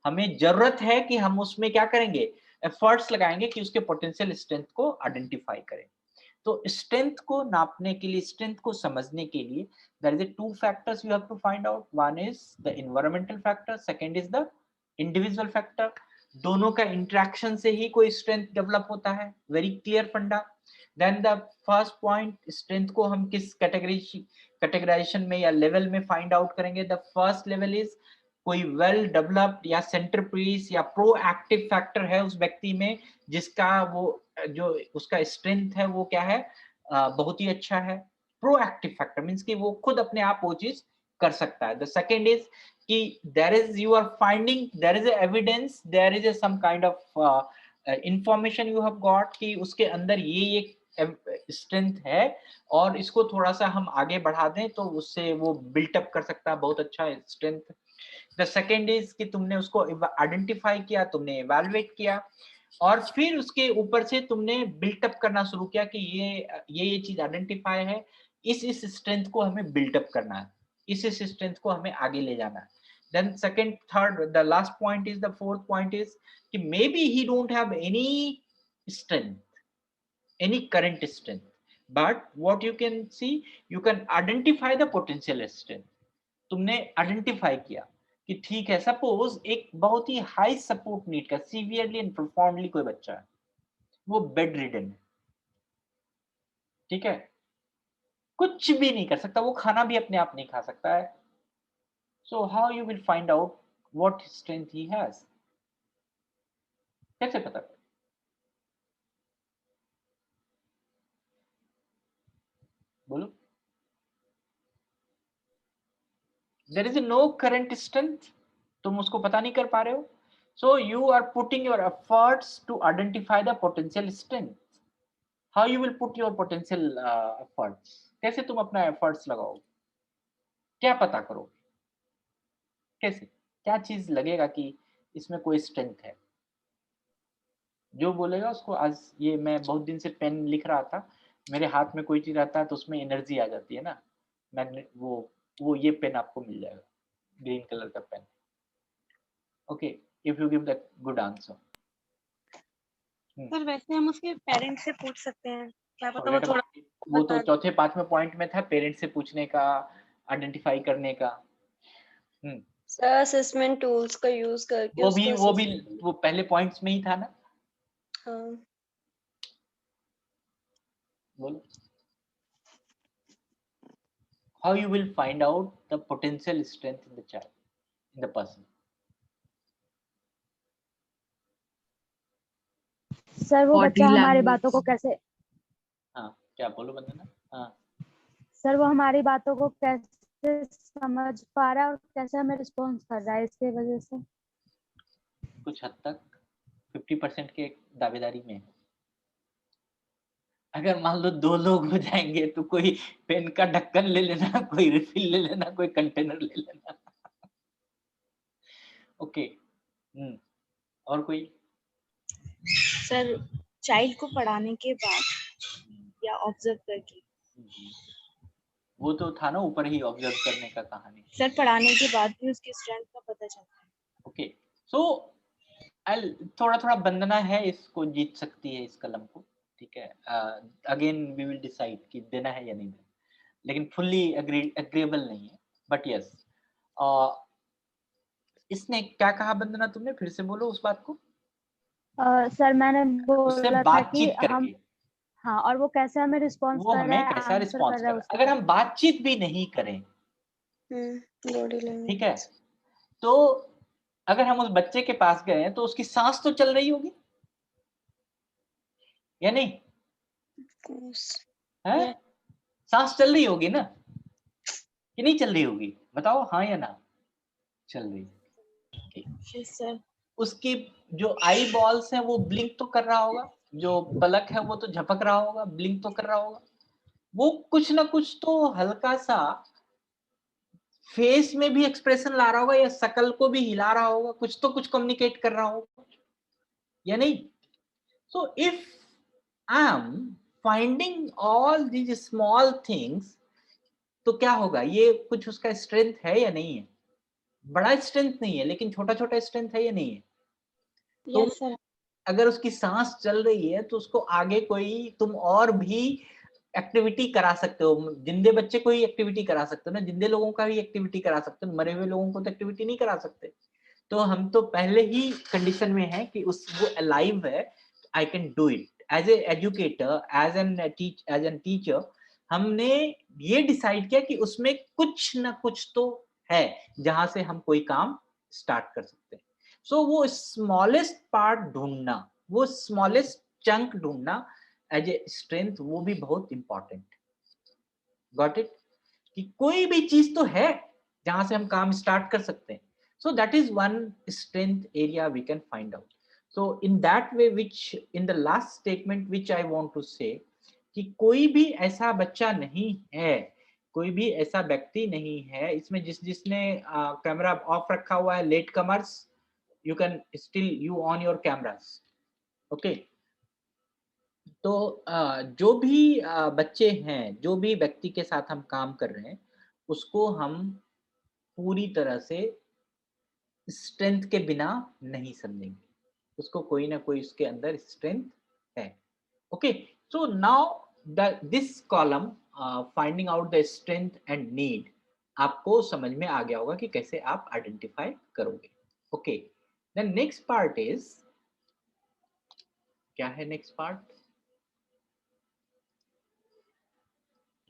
हमें जरूरत है कि हम उसमें क्या करेंगे, एफर्ट्स लगाएंगे कि उसके पोटेंशियल स्ट्रेंथ को आइडेंटिफाई करें। तो स्ट्रेंथ को नापने के लिए, स्ट्रेंथ को समझने के लिए there is two factors you have to find out. One is the environmental factor, second is the individual factor. दोनों का इंटरेक्शन से ही कोई स्ट्रेंथ डेवलप होता है, very clear funda. Then the first point, strength को हम किस कैटेगराइजेशन में या लेवल में फाइंड आउट करेंगे। द फर्स्ट लेवल इज कोई वेल डेवलप्ड या सेंटर पीस या प्रोएक्टिव फैक्टर है उस व्यक्ति में, जिसका वो जो उसका स्ट्रेंथ है वो क्या है, बहुत ही अच्छा है। प्रोएक्टिव फैक्टर मींस कि वो खुद अपने आप वो चीज कर सकता है। द सेकंड इज कि there is you are finding, there is evidence, there is some kind of information you have got कि उसके अंदर ये स्ट्रेंथ है और इसको थोड़ा सा हम आगे बढ़ा दें तो उससे वो बिल्टअप कर सकता है बहुत अच्छा स्ट्रेंथ। द सेकेंड इज कि तुमने उसको आइडेंटिफाई किया, तुमने इवैल्यूएट किया और फिर उसके ऊपर से तुमने बिल्टअप करना शुरू किया कि ये चीज आइडेंटिफाई है, इस स्ट्रेंथ को हमें बिल्टअप करना है, इस स्ट्रेंथ को हमें आगे ले जाना है। Then second, third, the last point is, the fourth point is कि maybe he don't have any strength, any current strength, but what you can see, you can identify the potential strength. तुमने identify किया कि ठीक है, suppose एक बहुत ही high support need का severely and profoundly कोई बच्चा है, वो बेड रिडन है, ठीक है, कुछ भी नहीं कर सकता, वो खाना भी अपने आप नहीं खा सकता है। So how you will find out what strength he has, कैसे पता? बोलो। There is no current strength, तुम उसको पता नहीं कर पा रहे हो। So you are putting your efforts to identify the potential strength. How you will put your potential efforts, कैसे तुम अपना एफर्ट्स लगाओ, क्या पता करो, कैसे, क्या चीज लगेगा कि इसमें कोई स्ट्रेंथ है? जो बोलेगा उसको, आज ये मैं बहुत दिन से पेन लिख रहा था, मेरे हाथ में कोई चीज आता है तो उसमें एनर्जी आ जाती है ना, मैग्नेट, वो ये पेन आपको मिल जाएगा, ग्रीन कलर का pen. Okay, if you give the good answer. Sir वैसे हम उसके पेरेंट्स से पूछ सकते हैं, क्या पता वो थोड़ा वो तो चौथे पांचवें पॉइंट में था, पेरेंट्स से पूछने का, आइडेंटिफाई करने का। सर असेसमेंट टूल्स का यूज करके वो पहले पॉइंट्स में ही था ना। हाँ। बोलो। How you will find out the potential strength in the child, in the person? Sir वो बॉडी बच्चा हमारी लैंग्वेज। बातों को कैसे, हाँ क्या बोलो वंदना? हाँ सर वो हमारी बातों को कैसे समझ पा रहा है और कैसे हमें रिस्पॉन्स कर रहा है इसके वजह से। कुछ हद तक 50% के दावेदारी में है। अगर मान लो 2 लोग हो जाएंगे तो कोई पेन का ढक्कन ले लेना, कोई रिफिल ले लेना, कोई कंटेनर ले लेना। ओके और कोई? सर चाइल्ड को पढ़ाने के बाद या ऑब्जर्व करके। वो तो था ना ऊपर ही ऑब्जर्व करने का कहानी। सर पढ़ाने के बाद भी उसकी स्ट्रेंथ का पता चलता है। ओके सो थोड़ा थोड़ा बंदना है, इसको जीत सकती है इस कलम को, ठीक है। अगेन वी विल डिसाइड कि देना है या नहीं देना, लेकिन फुल्ली एग्रीएबल नहीं है, बट यस। इसने क्या कहा बंदना, तुमने फिर से बोलो उस बात को। सर मैंने उससे बोला था कि बातचीत हम, करके हाँ, और वो कैसे हमें रिस्पॉन्स वो कर रहा हमें है, कैसा आंसर रिस्पॉन्स कर रहा कर है रहा है। उसके अगर बाद। हम बातचीत भी नहीं करें, बॉडी लैंग्वेज, ठीक है, तो अगर हम उस बच्चे के पास गए तो उसकी सांस तो चल रही होगी या नहीं है? सांस चल रही होगी ना, कि नहीं चल रही होगी? बताओ हाँ या ना। चल रही है। सर उसकी जो आई बॉल्स है वो ब्लिंक तो कर रहा होगा, जो पलक है वो तो झपक रहा होगा, ब्लिंक तो कर रहा होगा। वो कुछ ना कुछ तो हल्का सा फेस में भी एक्सप्रेशन ला रहा होगा, या शकल को भी हिला रहा होगा, कुछ तो कुछ कम्युनिकेट कर रहा होगा या नहीं। So if I am finding all these small things, तो क्या होगा, ये कुछ उसका स्ट्रेंथ है या नहीं है? बड़ा स्ट्रेंथ नहीं है, लेकिन छोटा छोटा स्ट्रेंथ है या नहीं है? तो यस सर। अगर उसकी सांस चल रही है तो उसको आगे कोई तुम और भी एक्टिविटी करा सकते हो। जिंदे बच्चे को ही एक्टिविटी करा सकते हो ना, जिंदे लोगों का भी एक्टिविटी करा सकते हो, मरे हुए लोगों को तो एक्टिविटी नहीं करा सकते। तो हम तो पहले ही कंडीशन में है कि उस वो अलाइव है, I can do it as a educator, as an teacher. हमने ये डिसाइड किया कि उसमें कुछ ना कुछ तो है जहां से हम कोई काम स्टार्ट कर सकते हैं। सो वो स्मॉलेस्ट पार्ट ढूंढना, वो स्मॉलेस्ट चंक ढूंढना एज ए स्ट्रेंथ, वो भी बहुत इंपॉर्टेंट। Got it? कि कोई भी चीज तो है जहां से हम काम स्टार्ट कर सकते हैं। So that is one strength area we can find out. So in that way, which in the last statement which I want to say, कि कोई भी ऐसा बच्चा नहीं है, कोई भी ऐसा व्यक्ति नहीं है इसमें जिसने कैमरा ऑफ रखा हुआ है। Latecomers, you can still you on your cameras, okay? तो जो भी बच्चे हैं, जो भी व्यक्ति के साथ हम काम कर रहे हैं, उसको हम पूरी तरह से स्ट्रेंथ के बिना नहीं समझेंगे, उसको कोई ना कोई उसके अंदर स्ट्रेंथ है। Okay, so now this column finding out the strength and need, आपको समझ में आ गया होगा कि कैसे आप आइडेंटिफाई करोगे। Okay, then next part is, क्या है next part?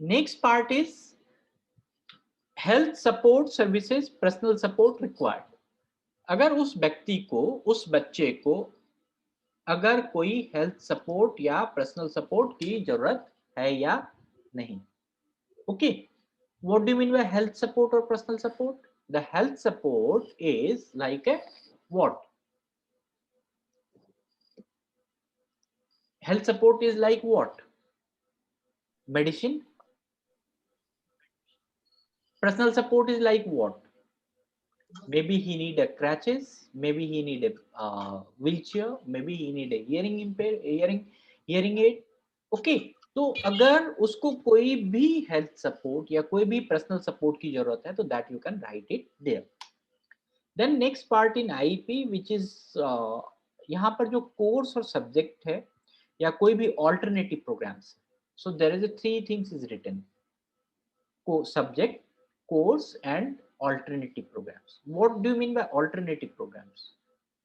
Next part is health support services, personal support required. अगर उस व्यक्ति को, उस बच्चे को अगर कोई हेल्थ सपोर्ट या पर्सनल सपोर्ट की जरूरत है या नहीं। Okay, what do you mean by health support और personal support? The health support is like a what? Health support is like what? Medicine. Personal support is like what? Maybe he need a crutches, maybe he need a wheelchair, maybe he need a hearing aid. Okay, तो अगर उसको कोई भी health support या कोई भी personal support की जरूरत है तो that you can write it there. Then next part in IP which is, यहाँ पर जो कोर्स और सब्जेक्ट है या कोई भी alternative programs, so there is three things is written: subject, course and alternative programs. What do you mean by alternative programs?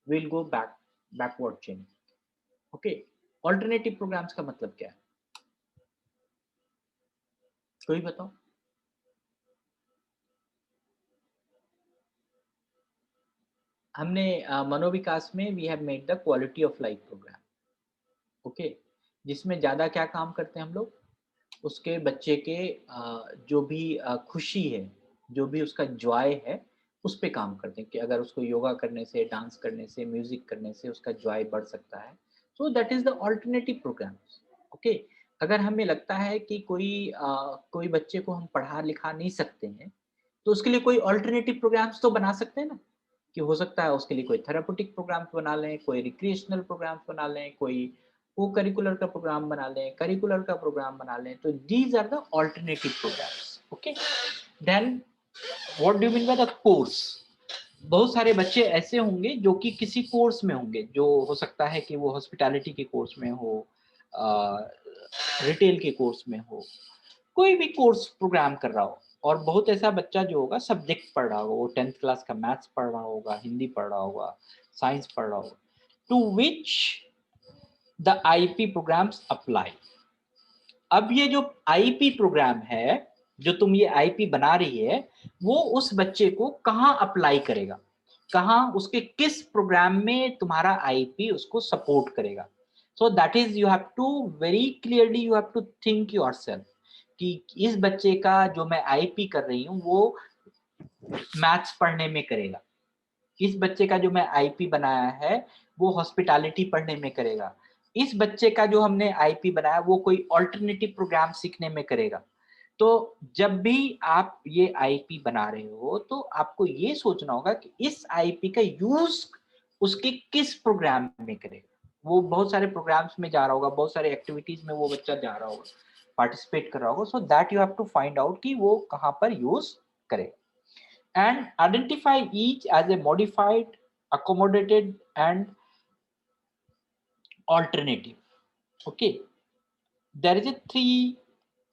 We'll go backward chain. Okay, alternative programs का मतलब क्या है? कोई बताओ? हमने मनोविकास में we have made the quality of life program. Okay, जिसमें ज़्यादा क्या काम करते हैं हम लोग, उसके बच्चे के जो भी खुशी है, जो भी उसका जॉय है, उस पे काम करते हैं कि अगर उसको योगा करने से, डांस करने से, म्यूज़िक करने से उसका जॉय बढ़ सकता है। So that is the alternative programs. Okay, अगर हमें लगता है कि कोई बच्चे को हम पढ़ा-लिखा नहीं सकते हैं, तो उसके लिए कोई अल्टरनेटिव प्रोग्राम्स तो बना सकते हैं ना, कि हो सकता है उसके लिए कोई थेरापेutiक प्रोग्राम्स बना लें, कोई रिक्रिएशनल प्रोग्राम्स बना लें, कोई को-करिकुलर का प्रोग्राम बना लें, करिकुलर का प्रोग्राम बना लें, तो these are the alternative programs. Okay, then what do you mean by the course? बहुत सारे बच्चे ऐसे होंगे जो कि किसी कोर्स में होंगे, जो हो सकता है कि वो हॉस्पिटैलिटी के कोर्स में हो, रिटेल के कोर्स में हो, कोई भी कोर्स प्रोग्राम कर रहा हो। और बहुत ऐसा बच्चा जो होगा सब्जेक्ट पढ़ रहा होगा, वो 10th क्लास का मैथ्स पढ़ रहा होगा, हिंदी पढ़ रहा होगा, साइंस पढ़ रहा होगा, to which the IP programs apply. अब ये जो आईपी प्रोग्राम है, जो तुम ये आईपी बना रही है, वो उस बच्चे को कहाँ अप्लाई करेगा, कहाँ उसके किस प्रोग्राम में तुम्हारा आईपी उसको सपोर्ट करेगा। So that is you have to very clearly you have to think yourself कि इस बच्चे का जो मैं आईपी कर रही हूँ वो मैथ्स पढ़ने में करेगा, इस बच्चे का जो मैं आईपी बनाया है वो हॉस्पिटैलिटी पढ़ने में करेगा, इस बच्चे का जो हमने आईपी बनाया वो कोई अल्टरनेटिव प्रोग्राम सीखने में करेगा। तो जब भी आप ये आईपी बना रहे हो तो आपको ये सोचना होगा कि इस आईपी का यूज उसके किस प्रोग्राम में करेगा। वो बहुत सारे प्रोग्राम्स में जा रहा होगा, बहुत सारे एक्टिविटीज में वो बच्चा जा रहा होगा, पार्टिसिपेट कर रहा होगा, so that you have to find out कि वो कहाँ पर यूज करेगा। And identify each as a modified, accommodated and alternative. Okay, there is a 3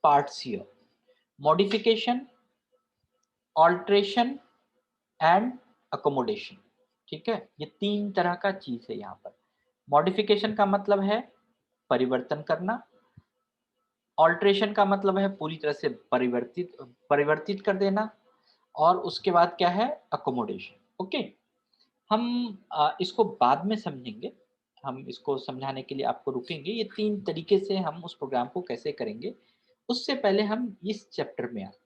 parts here: modification, alteration and accommodation. ठीक है, ये 3 तरह का चीज है यहाँ पर। मॉडिफिकेशन का मतलब है परिवर्तन करना, ऑल्ट्रेशन का मतलब है पूरी तरह से परिवर्तित कर देना, और उसके बाद क्या है, अकोमोडेशन। ओके, हम इसको बाद में समझेंगे, हम इसको समझाने के लिए आपको रुकेंगे। ये 3 तरीके से हम उस प्रोग्राम को कैसे करेंगे, उससे पहले हम इस चैप्टर में आते हैं।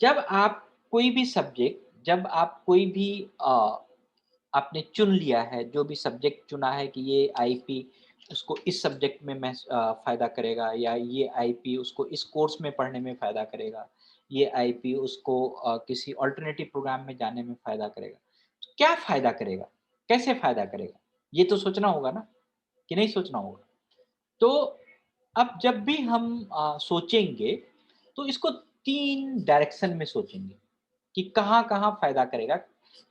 जब आप कोई भी सब्जेक्ट, जब आप कोई भी आपने चुन लिया है, जो भी सब्जेक्ट चुना है कि ये आईपी उसको इस सब्जेक्ट में फ़ायदा करेगा, या ये आईपी उसको इस कोर्स में पढ़ने में फ़ायदा करेगा, ये आईपी उसको किसी अल्टरनेटिव प्रोग्राम में जाने में फ़ायदा करेगा। तो क्या फ़ायदा करेगा, कैसे फ़ायदा करेगा, ये तो सोचना होगा ना, कि नहीं सोचना होगा? तो अब जब भी हम सोचेंगे तो इसको 3 डायरेक्शन में सोचेंगे कि कहाँ-कहाँ फ़ायदा करेगा।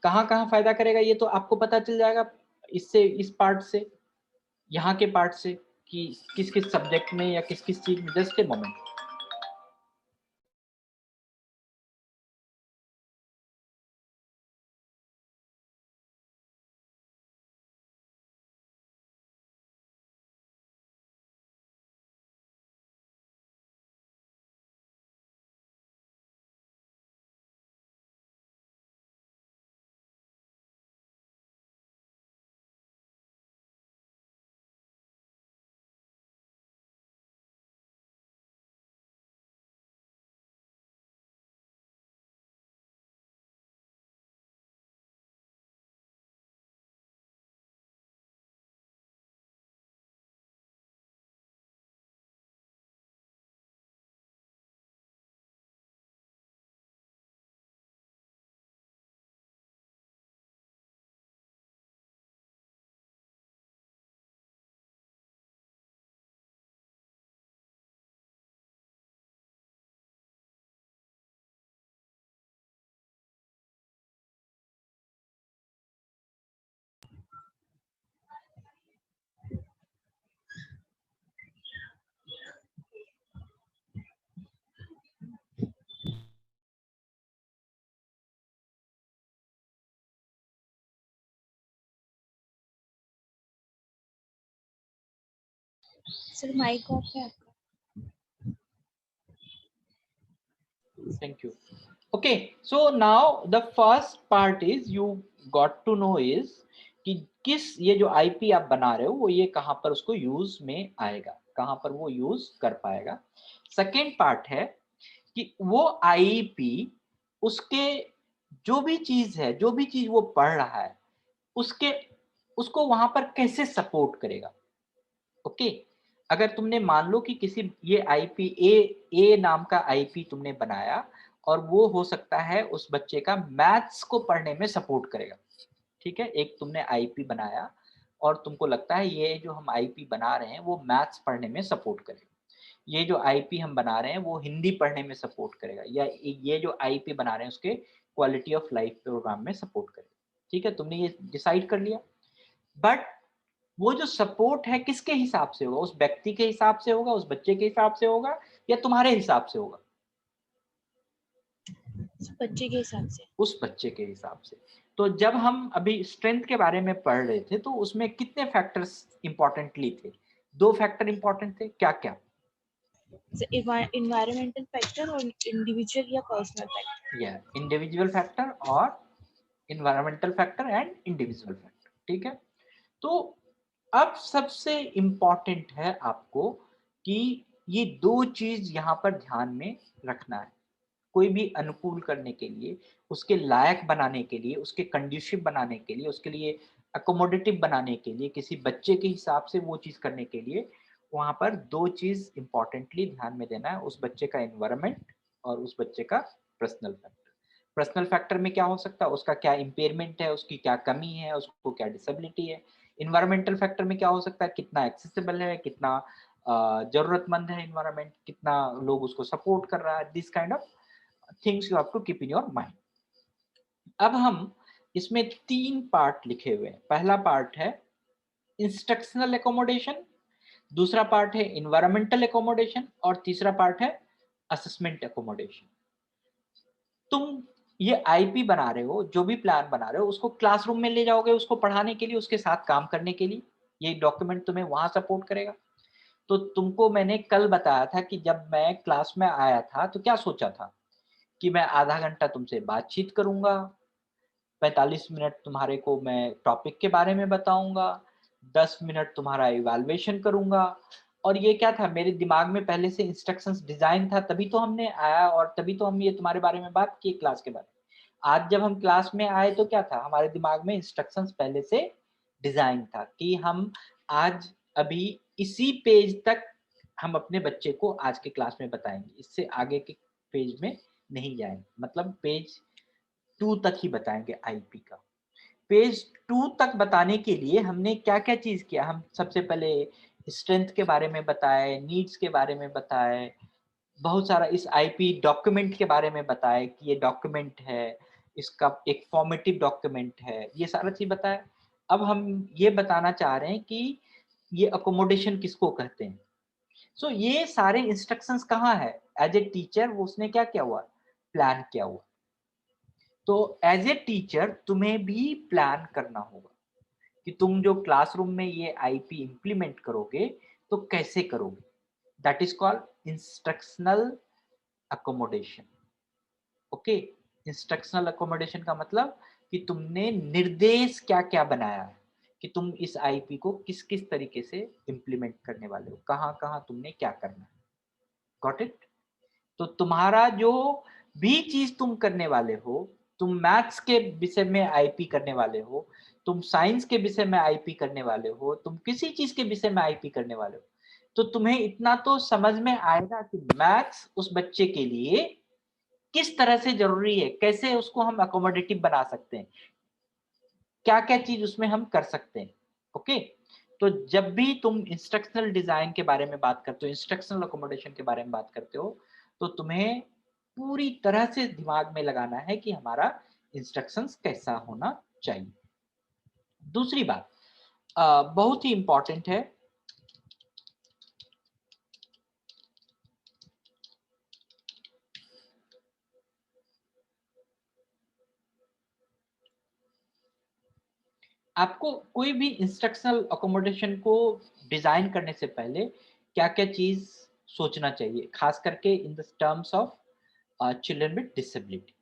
कहाँ-कहाँ फ़ायदा करेगा ये तो आपको पता चल जाएगा इससे, इस पार्ट से, यहाँ के पार्ट से, कि किस-किस सब्जेक्ट में या किस-किस चीज़ में। Just a moment. Sir mic off है आपका। Thank you. Okay, so now the first part is you got to know is कि किस ये जो आईपी आप बना रहे हो वो ये कहाँ पर उसको यूज में आएगा, कहाँ पर वो यूज कर पाएगा। सेकेंड पार्ट है कि वो आईपी उसके जो भी चीज है, जो भी चीज वो पढ़ रहा है उसके उसको वहां पर कैसे सपोर्ट करेगा। ओके, अगर तुमने मान लो कि किसी ये आईपी ए नाम का आईपी तुमने बनाया और वो हो सकता है उस बच्चे का मैथ्स को पढ़ने में सपोर्ट करेगा। ठीक है, एक तुमने आईपी बनाया और तुमको लगता है ये जो हम आईपी बना रहे हैं वो मैथ्स पढ़ने में सपोर्ट करेगा, ये जो आईपी हम बना रहे हैं वो हिंदी पढ़ने में सपोर्ट करेगा, या ये जो आईपी बना रहे हैं उसके क्वालिटी ऑफ लाइफ प्रोग्राम में सपोर्ट करेगा। ठीक है, तुमने ये डिसाइड कर लिया। बट वो जो सपोर्ट है किसके हिसाब से होगा, उस व्यक्ति के हिसाब से होगा, उस बच्चे के हिसाब से होगा, या तुम्हारे हिसाब से होगा? बच्चे के हिसाब से। उस बच्चे के हिसाब से। तो जब हम अभी स्ट्रेंथ के बारे में पढ़ रहे थे तो उसमें कितने फैक्टर्स इंपॉर्टेंटली थे? 2 फैक्टर इंपॉर्टेंट थे, क्या क्या? इन्वायरमेंटल फैक्टर और इंडिविजुअल या पर्सनल फैक्टर। या इंडिविजुअल फैक्टर और environmental factor and individual factor. ठीक है, तो अब सबसे इंपॉर्टेंट है आपको कि ये 2 चीज यहां पर ध्यान में रखना है। कोई भी अनुकूल करने के लिए, उसके लायक बनाने के लिए, उसके कंड्यूसिव बनाने के लिए, उसके लिए अकोमोडेटिव बनाने के लिए, किसी बच्चे के हिसाब से वो चीज करने के लिए वहां पर 2 चीज इंपॉर्टेंटली ध्यान में देना है, उस बच्चे का एनवायरनमेंट और उस बच्चे का पर्सनल फैक्टर। पर्सनल फैक्टर में क्या हो सकता है, उसका क्या इम्पेयरमेंट है, उसकी क्या कमी है, उसको क्या डिसेबिलिटी है। इन्वायरमेंटल फैक्टर में क्या हो सकता है, कितना एक्सेसिबल है, कितना जरूरतमंद है इन्वायरमेंट, कितना लोग उसको सपोर्ट कर रहा है, this kind of things you have to keep in your mind. अब हम इसमें 3 पार्ट लिखे हुए हैं। पहला पार्ट है इंस्ट्रक्शनल एकोमोडेशन, दूसरा पार्ट है इन्वायरमेंटल एकोमोडेशन और तीसरा पार्ट है असेसमेंट एकोमोडेशन। तुम ये आईपी बना रहे हो, जो भी प्लान बना रहे हो, उसको क्लासरूम में ले जाओगे उसको पढ़ाने के लिए, उसके साथ काम करने के लिए, ये डॉक्यूमेंट तुम्हें वहां सपोर्ट करेगा। तो तुमको मैंने कल बताया था कि जब मैं क्लास में आया था तो क्या सोचा था कि मैं आधा घंटा तुमसे बातचीत करूंगा, 45 मिनट तुम्हारे को मैं टॉपिक के बारे में बताऊंगा, 10 मिनट तुम्हारा इवैल्यूएशन करूंगा। और ये क्या था, मेरे दिमाग में पहले से इंस्ट्रक्शंस डिजाइन था, तभी तो हमने आया और तभी तो हम ये तुम्हारे बारे में बात की क्लास के बारे में। आज जब हम क्लास में आए तो क्या था, हमारे दिमाग में इंस्ट्रक्शंस पहले से डिजाइन था कि हम आज अभी इसी पेज तक हम अपने बच्चे को आज के क्लास में बताएंगे, इससे आगे के पेज में नहीं जाएंगे, मतलब पेज 2 तक ही बताएंगे आईपी का। पेज 2 तक बताने के लिए हमने क्या क्या चीज किया, हम सबसे पहले स्ट्रेंथ के बारे में बताए, नीड्स के बारे में बताए, बहुत सारा इस आईपी डॉक्यूमेंट के बारे में बताए कि ये डॉक्यूमेंट है, इसका एक फॉर्मेटिव डॉक्यूमेंट है, ये सारा चीज बताया। अब हम ये बताना चाह रहे हैं कि ये अकोमोडेशन किसको कहते हैं। सो ये सारे इंस्ट्रक्शंस कहाँ है, एज ए टीचर वो उसने क्या किया हुआ, प्लान किया हुआ। तो एज ए टीचर तुम्हें भी प्लान करना होगा कि तुम जो क्लासरूम में ये आईपी इंप्लीमेंट करोगे तो कैसे करोगे। That is called instructional accommodation. Okay, instructional accommodation का मतलब कि तुमने निर्देश क्या क्या बनाया है कि तुम इस आईपी को किस किस तरीके से इंप्लीमेंट करने वाले हो, कहाँ कहाँ तुमने क्या करना है। Got it? तो तुम्हारा जो भी चीज तुम करने वाले हो, तुम मैथ्स के विषय में आईपी करने वाले हो, तुम साइंस के विषय में आईपी करने वाले हो, तुम किसी चीज के विषय में आईपी करने वाले हो, तो तुम्हें इतना तो समझ में आएगा कि मैथ्स उस बच्चे के लिए किस तरह से जरूरी है, कैसे उसको हम अकोमोडेटिव बना सकते हैं, क्या क्या चीज उसमें हम कर सकते हैं। ओके, तो जब भी तुम इंस्ट्रक्शनल डिजाइन के बारे में बात करते हो, इंस्ट्रक्शनल अकोमोडेशन के बारे में बात करते हो, तो तुम्हें पूरी तरह से दिमाग में लगाना है कि हमारा इंस्ट्रक्शंस कैसा होना चाहिए। दूसरी बात बहुत ही इंपॉर्टेंट है, आपको कोई भी इंस्ट्रक्शनल अकोमोडेशन को डिजाइन करने से पहले क्या क्या चीज सोचना चाहिए, खास करके in the terms of children with disability.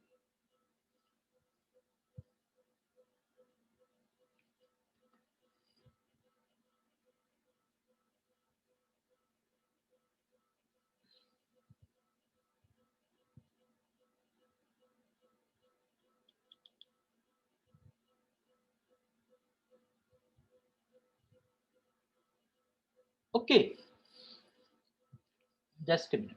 Okay, just a minute.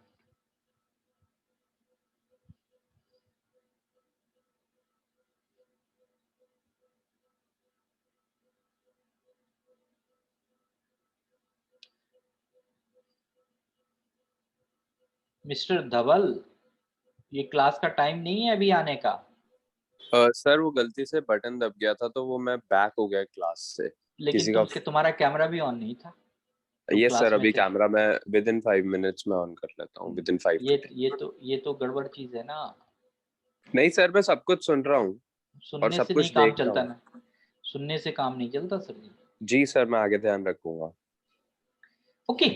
Mister Dhaval, ये क्लास का टाइम नहीं है अभी आने का। सर वो गलती से बटन दब गया था तो वो मैं बैक हो गया क्लास से। लेकिन तुम्हारा कैमरा भी ऑन नहीं था। यस क्लास सर, में अभी थे। कैमरा मैं विद इन 5 मिनट्स में ऑन कर लेता हूँ, विद इन 5 to 10। ये तो गड़बड़ चीज है ना। नहीं सर, मैं सब कुछ सुन रहा हूँ और सुनने सब से नहीं कुछ काम देख रहा चलता हूँ। ना, सुनने से काम नहीं चलता सर जी। जी सर, मैं आगे ध्यान रखूंगा। ओके,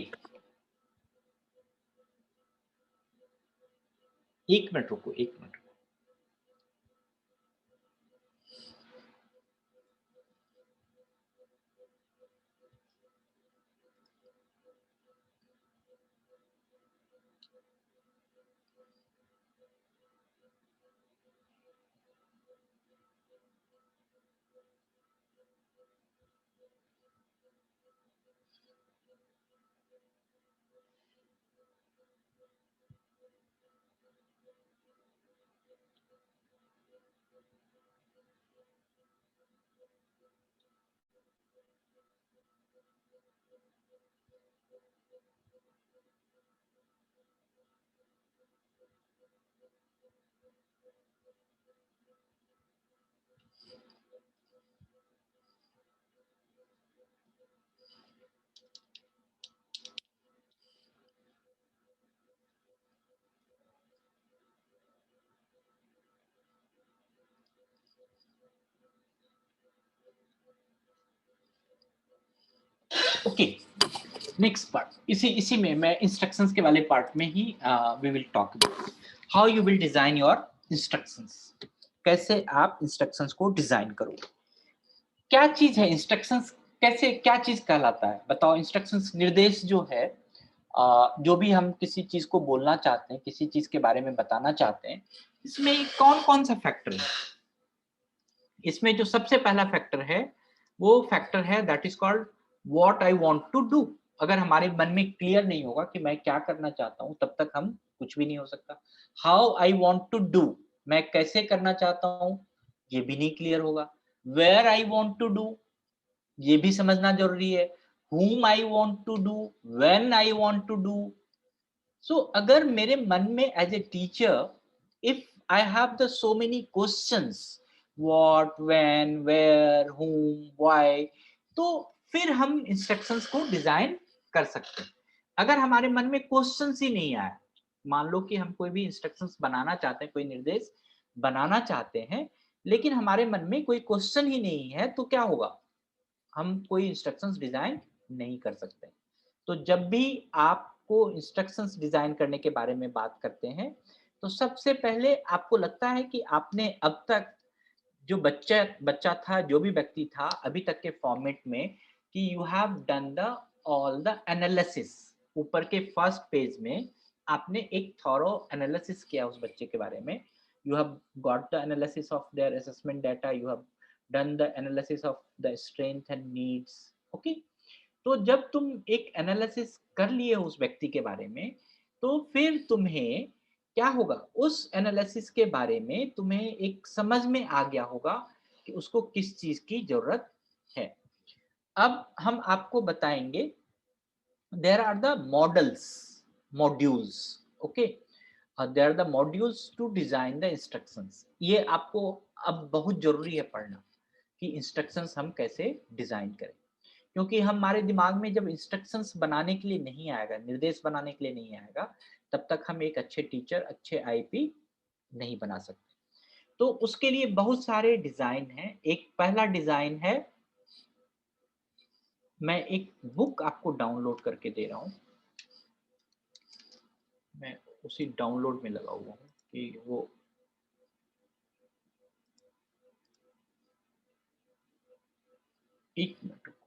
1 मिनट रुको, 1 मिनट। ओके, नेक्स्ट पार्ट, इसी में मैं इंस्ट्रक्शंस के वाले पार्ट में ही we will talk about how you will design your instructions. कैसे आप इंस्ट्रक्शंस को डिजाइन करोगे, क्या चीज है इंस्ट्रक्शंस, कैसे क्या चीज कहलाता है बताओ। इंस्ट्रक्शंस निर्देश जो है, जो भी हम किसी चीज को बोलना चाहते हैं, किसी चीज के बारे में बताना चाहते हैं, इसमें कौन कौन सा फैक्टर है। इसमें जो सबसे पहला फैक्टर है वो फैक्टर है that is called what I want to do. अगर हमारे मन में क्लियर नहीं होगा कि मैं क्या करना चाहता हूं, तब तक हम कुछ भी नहीं हो सकता। How I want to do, मैं कैसे करना चाहता हूं, ये भी नहीं क्लियर होगा। Where I want to do, ये भी समझना जरूरी है। whom I want to do, when I want to do। So अगर मेरे मन में as a teacher, if I have the so many questions, what, when, where, whom, why, तो फिर हम इंस्ट्रक्शंस को डिजाइन कर सकते हैं। अगर हमारे मन में क्वेश्चंस ही नहीं आया, मान लो कि हम कोई भी इंस्ट्रक्शंस बनाना चाहते हैं, कोई निर्देश बनाना चाहते हैं, लेकिन हमारे मन में कोई क्वेश्चन ही नहीं है, तो क्या होगा, हम कोई इंस्ट्रक्शंस डिजाइन नहीं कर सकते। तो जब भी आपको इंस्ट्रक्शंस डिजाइन करने के बारे में बात करते हैं, तो सबसे पहले आपको लगता है कि आपने अब तक जो बच्चा था, जो भी व्यक्ति था अभी तक के फॉर्मेट में, कि you have done the all the analysis. ऊपर के फर्स्ट पेज में आपने एक थॉरो एनालिसिस किया उस बच्चे के बारे में। You have got the analysis of their assessment data, you have done the analysis of the strength and needs. Okay, तो जब तुम एक एनालिसिस कर लिए उस व्यक्ति के बारे में, तो फिर तुम्हें क्या होगा, उस एनालिसिस के बारे में तुम्हें एक समझ में आ गया होगा कि उसको किस चीज की जरूरत है। अब हम आपको बताएंगे there are the modules. Okay, there are the modules to design the instructions. ये आपको अब बहुत जरूरी है पढ़ना कि इंस्ट्रक्शंस हम कैसे डिजाइन करें, क्योंकि हमारे दिमाग में जब इंस्ट्रक्शंस बनाने के लिए नहीं आएगा, निर्देश बनाने के लिए नहीं आएगा, तब तक हम एक अच्छे टीचर, अच्छे आईपी नहीं बना सकते। तो उसके लिए बहुत सारे डिजाइन हैं। एक पहला डिजाइन है, मैं एक बुक आपको डाउनलोड करके दे रहा हूं, मैं उसी डाउनलोड में लगा हुआ हूं कि वो एक मिनट रुको।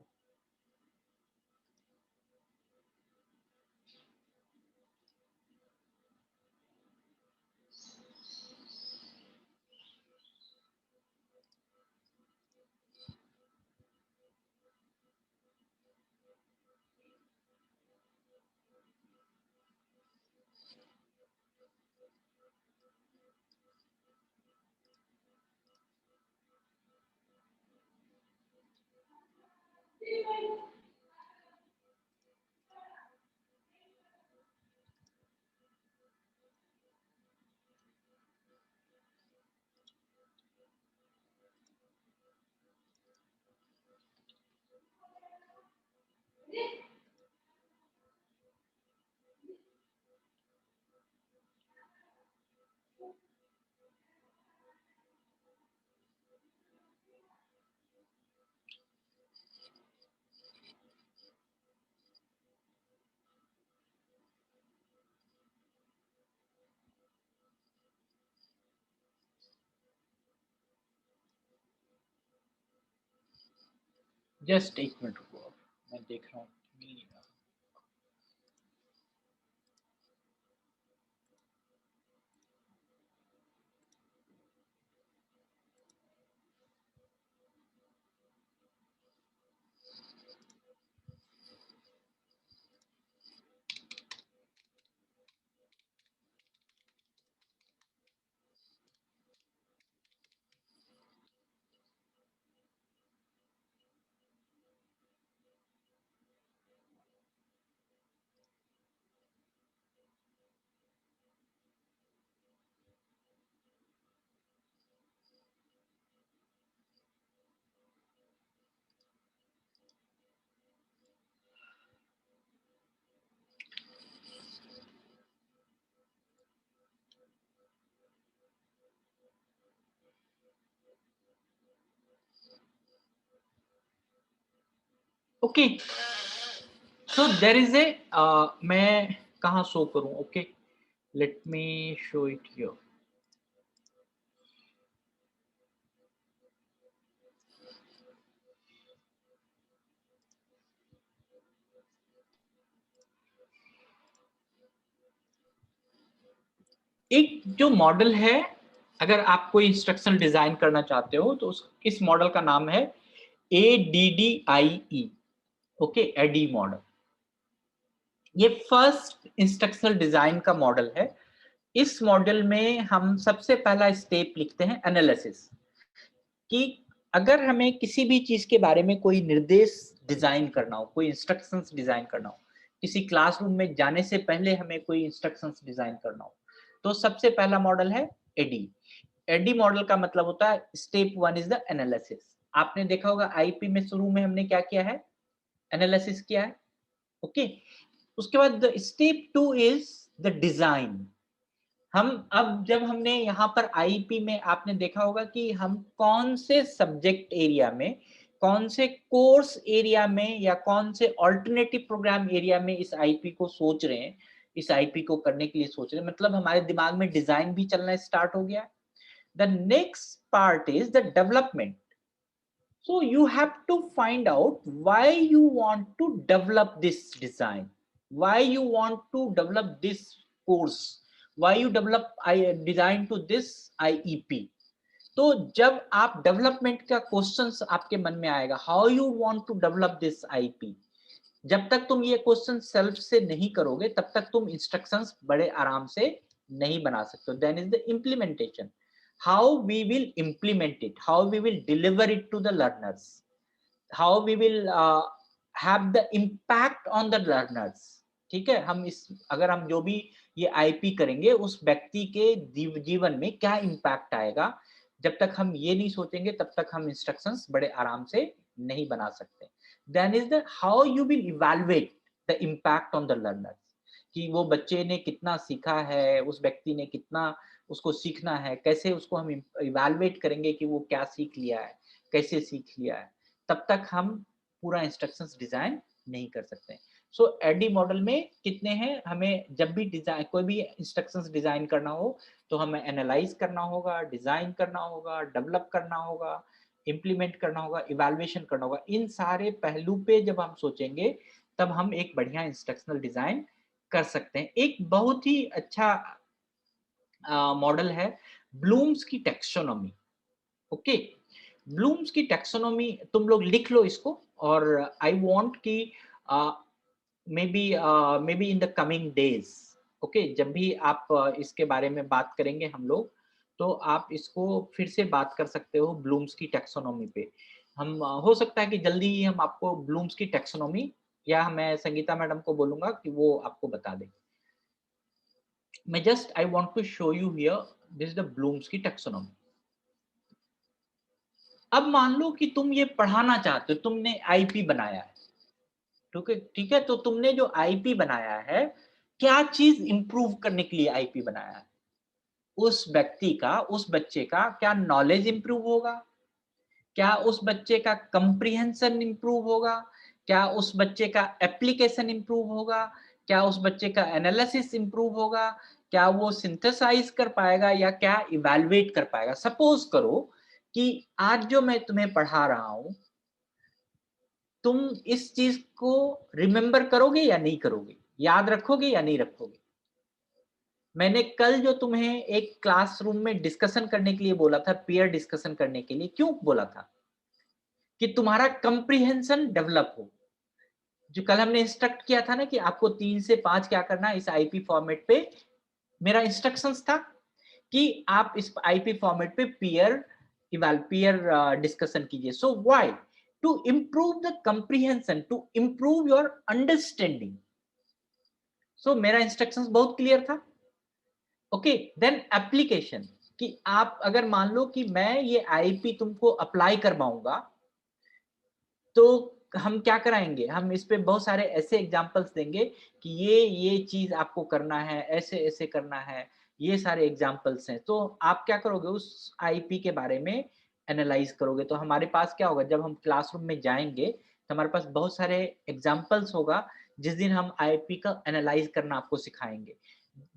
जस्ट 1 मिनट रुको, मैं देख रहा हूँ। Okay, so there is a, मैं कहाँ शो करूँ? Okay, let me show it here. एक जो मॉडल है, अगर आप कोई इंस्ट्रक्शन डिजाइन करना चाहते हो तो इस मॉडल का नाम है ADDIE। ओके, एडी मॉडल, ये फर्स्ट इंस्ट्रक्शनल डिजाइन का मॉडल है। इस मॉडल में हम सबसे पहला स्टेप लिखते हैं एनालिसिस, कि अगर हमें किसी भी चीज के बारे में कोई निर्देश डिजाइन करना हो, कोई इंस्ट्रक्शंस डिजाइन करना हो, किसी क्लासरूम में जाने से पहले हमें कोई इंस्ट्रक्शंस डिजाइन करना हो, तो सबसे पहला मॉडल है एडी। एडी मॉडल का मतलब होता है स्टेप 1 इज द एनालिसिस। आपने देखा होगा आईपी में शुरू में हमने क्या किया है? एनालिसिस किया है। ओके, उसके बाद स्टेप 2 इज द डिजाइन। हम अब जब हमने यहाँ पर आईपी में आपने देखा होगा कि हम कौन से सब्जेक्ट एरिया में, कौन से कोर्स एरिया में या कौन से अल्टरनेटिव प्रोग्राम एरिया में इस आईपी को सोच रहे हैं, इस आईपी को करने के लिए सोच रहे हैं, मतलब हमारे दिमाग में डिजाइन भी चलना स्टार्ट हो गया। The next part is the development. So you have to find out why you want to develop this design, why you want to develop this course, why you develop design to this IEP. तो जब आप development का questions आपके मन में आएगा, how you want to develop this IP, जब तक तुम ये क्वेश्चन सेल्फ से नहीं करोगे तब तक तुम इंस्ट्रक्शंस बड़े आराम से नहीं बना सकते हो। Then is the implementation, how we will implement it, how we will deliver it to the learners, how we will have the impact on the learners। ठीक है, हम इस अगर हम जो भी ये आईपी करेंगे उस व्यक्ति के जीवन में क्या इम्पैक्ट आएगा, जब तक हम ये नहीं सोचेंगे तब तक हम इंस्ट्रक्शंस बड़े आराम से नहीं बना सकते। Then is the how you will evaluate the impact on the learners, कि वो बच्चे ने कितना सीखा है, उस व्यक्ति ने कितना उसको सीखना है, कैसे उसको हम इवैल्यूएट करेंगे कि वो क्या सीख लिया है, कैसे सीख लिया है, तब तक हम पूरा इंस्ट्रक्शंस डिजाइन नहीं कर सकते। सो एडी मॉडल में कितने हैं, हमें जब भी डिजाइन कोई भी इंस्ट्रक्शंस डिजाइन करना हो तो हमें एनालाइज करना होगा, डिजाइन करना होगा, डेवलप करना होगा, इम्प्लीमेंट करना होगा, इवैल्यूएशन करना होगा। इन सारे पहलू पे जब हम सोचेंगे तब हम एक बढ़िया इंस्ट्रक्शनल डिजाइन कर सकते हैं। एक बहुत ही अच्छा मॉडल है ब्लूम्स की टैक्सोनॉमी। ओके, ब्लूम्स की टैक्सोनॉमी तुम लोग लिख लो इसको, और आई वांट कि may be in the coming days, okay, जब भी आप इसके बारे में बात करेंगे हम लोग, तो आप इसको फिर से बात कर सकते हो ब्लूम्स की टैक्सोनॉमी पे। हम हो सकता है कि जल्दी ही हम आपको ब्लूम्स की टैक्सोनॉमी, या मैं संगीता मैडम को बोलूंगा कि वो आपको बता दें। मैं just I want to show you here this is the Bloom's की टैक्सोनॉमी। अब मान लो कि तुम ये पढ़ाना चाहते हो, तुमने आईपी बनाया है, ठीक है, तो तुमने जो आईपी बनाया है, क्या चीज इंप्रूव करने के लिए आईपी बनाया है? उस व्यक्ति का, उस बच्चे का क्या नॉलेज इंप्रूव होगा? क्या उस बच्चे का कंप्रीहेंशन इंप्रूव होगा? क्या उस बच्चे का एप्लीकेशन इंप्रूव होगा? क्या उस बच्चे का एनालिसिस इंप्रूव होगा? क्या वो सिंथेसाइज कर पाएगा या क्या इवैल्यूएट कर पाएगा? सपोज करो कि आज जो मैं तुम्हें पढ़ा रहा हूं, तुम इस चीज को रिमेंबर करोगे या नहीं करोगे, याद रखोगे या नहीं रखोगे? मैंने कल जो तुम्हें एक क्लासरूम में डिस्कशन करने के लिए बोला था, पीयर डिस्कशन करने के लिए, क्यों बोला था? कि तुम्हारा कंप्रीहेंशन डेवलप हो। जो कल हमने इंस्ट्रक्ट किया था ना कि आपको 3 से 5 क्या करना है इस आईपी फॉर्मेट पे, मेरा इंस्ट्रक्शंस था कि आप इस आईपी फॉर्मेट पे पीयर डिस्कशन कीजिए। So why? To improve the comprehension, to improve your understanding. So मेरा इंस्ट्रक्शंस बहुत क्लियर था। ओके, देन एप्लीकेशन, कि आप अगर मान लो कि मैं ये आईपी तुमको अप्लाई करवाऊंगा, तो हम क्या कराएंगे? हम इस पे बहुत सारे ऐसे एग्जांपल्स देंगे कि ये चीज आपको करना है, ऐसे ऐसे करना है, ये सारे एग्जांपल्स हैं। तो आप क्या करोगे? उस आईपी के बारे में एनालाइज करोगे। तो हमारे पास क्या होगा, जब हम क्लासरूम में जाएंगे तो हमारे पास बहुत सारे एग्जांपल्स होगा। जिस दिन हम आईपी का एनालाइज करना आपको सिखाएंगे,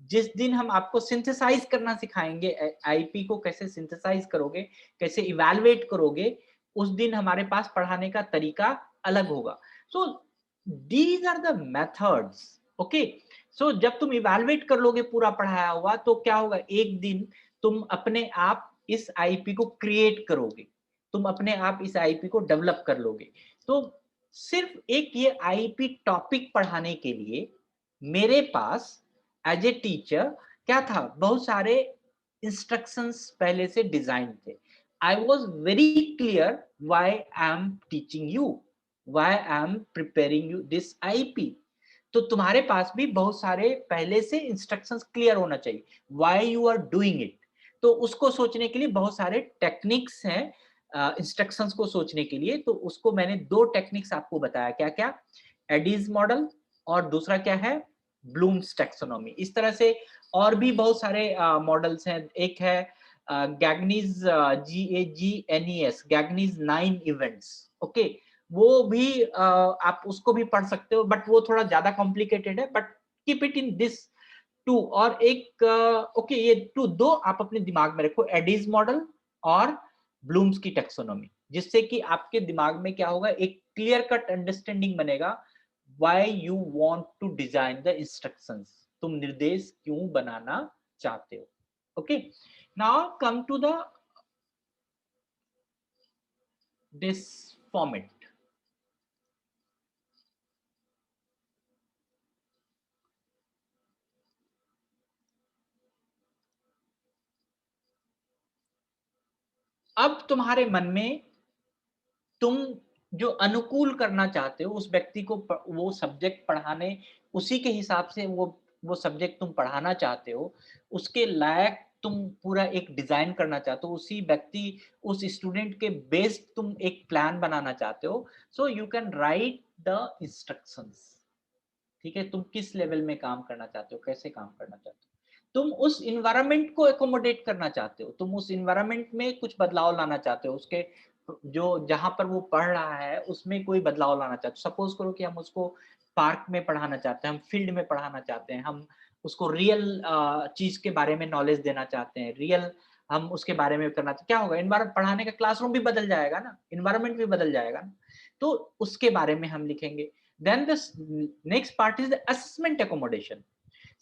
जिस दिन हम आपको सिंथेसाइज करना सिखाएंगे, आईपी को कैसे सिंथेसाइज करोगे, कैसे इवैल्यूएट करोगे, उस दिन हमारे पास पढ़ाने का तरीका अलग होगा। So these are the methods. Okay, so जब तुम इवैल्यूएट कर लोगे पूरा पढ़ाया हुआ, तो क्या होगा, एक दिन तुम अपने आप इस आईपी को क्रिएट करोगे, तुम अपने आप इस आईपी को डेवलप कर लोगे। तो सिर्फ एक ये आईपी टॉपिक पढ़ाने के लिए मेरे पास एज ए टीचर क्या था, बहुत सारे इंस्ट्रक्शंस पहले से डिजाइन थे। I was very clear why I am teaching you, why I am preparing you this IP. तो तुम्हारे पास भी बहुत सारे पहले से इंस्ट्रक्शंस क्लियर होना चाहिए, why you are doing it। तो उसको सोचने के लिए बहुत सारे टेक्निक्स हैं, इंस्ट्रक्शंस को सोचने के लिए। तो उसको मैंने 2 टेक्निक्स आपको बताया, क्या क्या? एडीज मॉडल और दूसरा क्या है? Bloom's taxonomy. इस तरह से और भी बहुत सारे मॉडल्स हैं। एक है गैगनीज, GAGNES, गैगनीज 9 इवेंट्स। ओके, वो भी आप उसको भी पढ़ सकते हो, बट वो थोड़ा ज्यादा कॉम्प्लिकेटेड है, but keep it in this 2। और एक ओके, ये 2 आप अपने दिमाग में रखो, एडीज मॉडल और ब्लूम्स की टैक्सोनॉमी, जिससे कि आपके दिमाग में क्या होगा, एक क्लियर कट अंडरस्टैंडिंग बनेगा why you want to design the instructions, तुम निर्देश क्यों बनाना चाहते हो। Okay, now come to the this format। अब तुम्हारे मन में तुम जो अनुकूल करना चाहते हो उस व्यक्ति को, वो सब्जेक्ट पढ़ाने, उसी के हिसाब से वो सब्जेक्ट तुम पढ़ाना चाहते हो, उसके लायक तुम पूरा एक डिजाइन करना चाहते हो, उसी व्यक्ति, उस स्टूडेंट के बेस्ड तुम एक प्लान बनाना चाहते हो। So you can right the instructions. ठीक है, तुम किस लेवल में काम करना चाहते हो, कैसे काम करना चाहते हो, तुम उस इन्वायरमेंट को एकोमोडेट करना चाहते हो, तुम उस इन्वायरमेंट में कुछ बदलाव लाना चाहते हो, उसके जो जहां पर वो पढ़ रहा है उसमें कोई बदलाव लाना चाहते हो। सपोज करो कि हम उसको पार्क में पढ़ाना चाहते हैं, हम फील्ड में पढ़ाना चाहते हैं, हम उसको रियल चीज के बारे में नॉलेज देना चाहते हैं, रियल हम उसके बारे में करना चाहते, क्या होगा, इन्वायरमेंट, पढ़ाने का क्लासरूम भी बदल जाएगा ना, इन्वायरमेंट भी बदल जाएगा ना, तो उसके बारे में हम लिखेंगे। Then the next part is the assessment accommodation।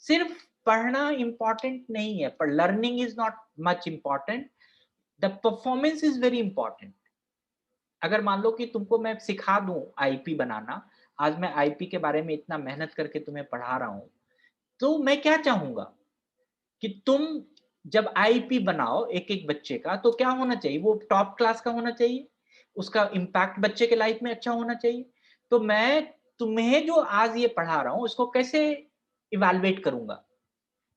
सिर्फ पढ़ना इंपॉर्टेंट नहीं है, पर learning is not much important, the performance is very important. अगर मान लो कि तुमको मैं सिखा दूं आईपी बनाना, आज मैं आईपी के बारे में इतना मेहनत करके तुम्हें पढ़ा रहा हूं, तो मैं क्या चाहूंगा कि तुम जब आईपी बनाओ एक एक बच्चे का, तो क्या होना चाहिए, वो टॉप क्लास का होना चाहिए, उसका इम्पैक्ट बच्चे के लाइफ में अच्छा होना चाहिए। तो मैं तुम्हें जो आज ये पढ़ा रहा हूँ उसको कैसे इवैल्यूएट करूंगा?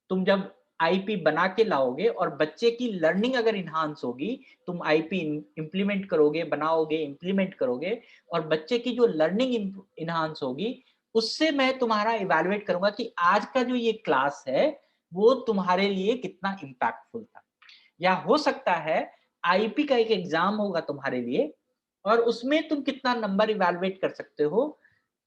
तुम जब आईपी बना के लाओगे और बच्चे की लर्निंग अगर इन्हांस होगी, तुम आईपी इंप्लीमेंट करोगे, बनाओगे, इंप्लीमेंट करोगे और बच्चे की जो लर्निंग इन्हांस होगी, उससे मैं तुम्हारा इवैल्यूएट करूंगा कि आज का जो ये क्लास है वो तुम्हारे लिए कितना इम्पैक्टफुल था। या हो सकता है आईपी का एक एग्जाम होगा तुम्हारे लिए और उसमें तुम कितना नंबर इवैल्यूएट कर सकते हो,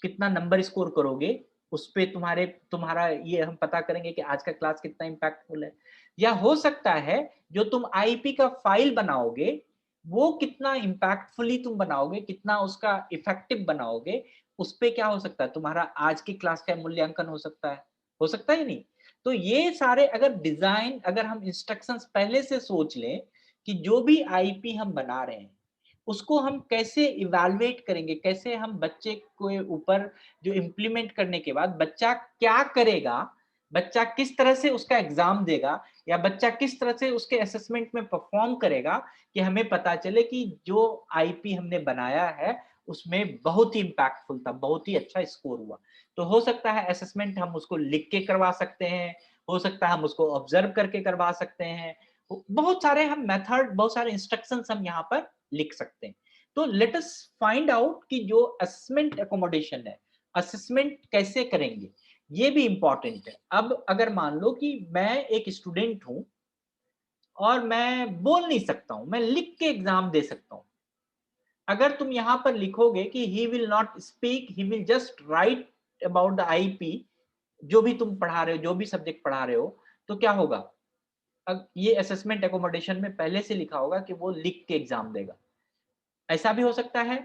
कितना नंबर स्कोर करोगे, उस पे तुम्हारा ये हम पता करेंगे कि आज का क्लास कितना इम्पैक्टफुल है। या हो सकता है जो तुम आईपी का फाइल बनाओगे वो कितना इम्पैक्टफुली तुम बनाओगे, कितना उसका इफेक्टिव बनाओगे, उस पे क्या हो सकता है, तुम्हारा आज की क्लास का मूल्यांकन हो सकता है नहीं। तो ये सारे अगर डिजाइन, अगर हम इंस्ट्रक्शंस पहले से सोच लें कि जो भी आईपी हम बना रहे हैं उसको हम कैसे इवैल्यूएट करेंगे, कैसे हम बच्चे के ऊपर जो इम्प्लीमेंट करने के बाद बच्चा क्या करेगा, बच्चा किस तरह से उसका एग्जाम देगा या बच्चा किस तरह से उसके असेसमेंट में परफॉर्म करेगा, कि हमें पता चले कि जो आईपी हमने बनाया है उसमें बहुत ही इम्पैक्टफुल था, बहुत ही अच्छा स्कोर हुआ। तो हो सकता है असेसमेंट हम उसको लिख के करवा सकते हैं, हो सकता है हम उसको ऑब्जर्व करके करवा सकते हैं, बहुत सारे हम मेथड, बहुत सारे इंस्ट्रक्शंस हम यहाँ पर लिख सकते हैं। तो लेट अस फाइंड आउट कि जो असेसमेंट एकोमोडेशन है, असेसमेंट कैसे करेंगे, ये भी इंपॉर्टेंट है। अब अगर मान लो कि मैं एक स्टूडेंट हूं और मैं बोल नहीं सकता हूं, मैं लिख के एग्जाम दे सकता हूं। अगर तुम यहां पर लिखोगे कि he will not speak, he will just right about the IP, जो भी तुम पढ़ा रहे हो, जो भी सब्जेक्ट पढ़ा रहे हो, तो क्या होगा? अब ये असेसमेंट एकोमोडेशन में पहले से लिखा होगा कि वो लिख के एग्जाम देगा। ऐसा भी हो सकता है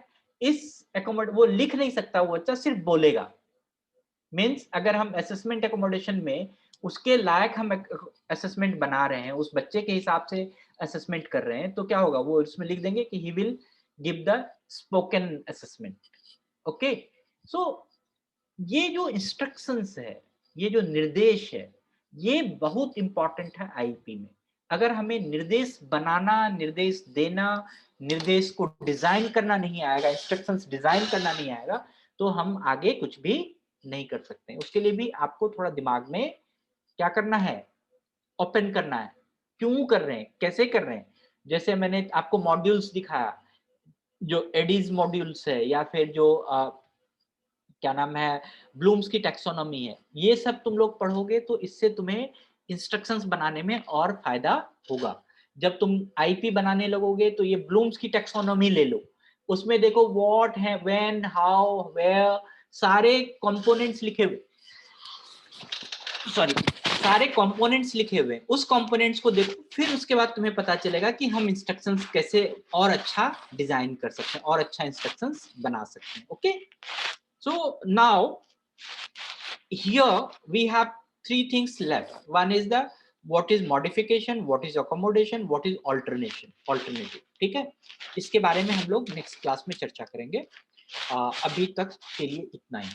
वो लिख नहीं सकता, वो बच्चा सिर्फ बोलेगा। मीन्स अगर हम असेसमेंट एकोमोडेशन में उसके लायक हम असेसमेंट बना रहे हैं, उस बच्चे के हिसाब से असेसमेंट कर रहे हैं, तो क्या होगा, वो इसमें लिख देंगे कि he will give the spoken assessment. Okay, so ये जो इंस्ट्रक्शंस है, ये जो निर्देश है, ये बहुत इंपॉर्टेंट है आईपी में। अगर हमें निर्देश बनाना, निर्देश देना, निर्देश को डिजाइन करना नहीं आएगा, इंस्ट्रक्शंस डिजाइन करना नहीं आएगा, तो हम आगे कुछ भी नहीं कर सकते। उसके लिए भी आपको थोड़ा दिमाग में क्या करना है, ओपन करना है, क्यों कर रहे हैं, कैसे कर रहे हैं। जैसे मैंने आपको मॉड्यूल्स दिखाया, जो एडीज मॉड्यूल्स है या फिर जो क्या नाम है, ब्लूम्स की टैक्सोनॉमी है, ये सब तुम लोग पढ़ोगे तो इससे तुम्हें इंस्ट्रक्शंस बनाने में और फायदा होगा। जब तुम आईपी बनाने लगोगे तो ये ब्लूम्स की टैक्सोनॉमी ले लो, उसमें देखो व्हाट है, व्हेन, हाउ, वेयर, सारे कंपोनेंट्स लिखे हुए, सारे कंपोनेंट्स लिखे हुए, उस कंपोनेंट्स को देखो, फिर उसके बाद तुम्हें पता चलेगा कि हम इंस्ट्रक्शंस कैसे और अच्छा डिजाइन कर सकते हैं और अच्छा इंस्ट्रक्शंस बना सकते हैं। Okay, so now here we have three things left. One is the what is modification, what is accommodation, what is alternative. ठीक है, इसके बारे में हम लोग नेक्स्ट क्लास में चर्चा करेंगे। अभी तक के लिए इतना ही।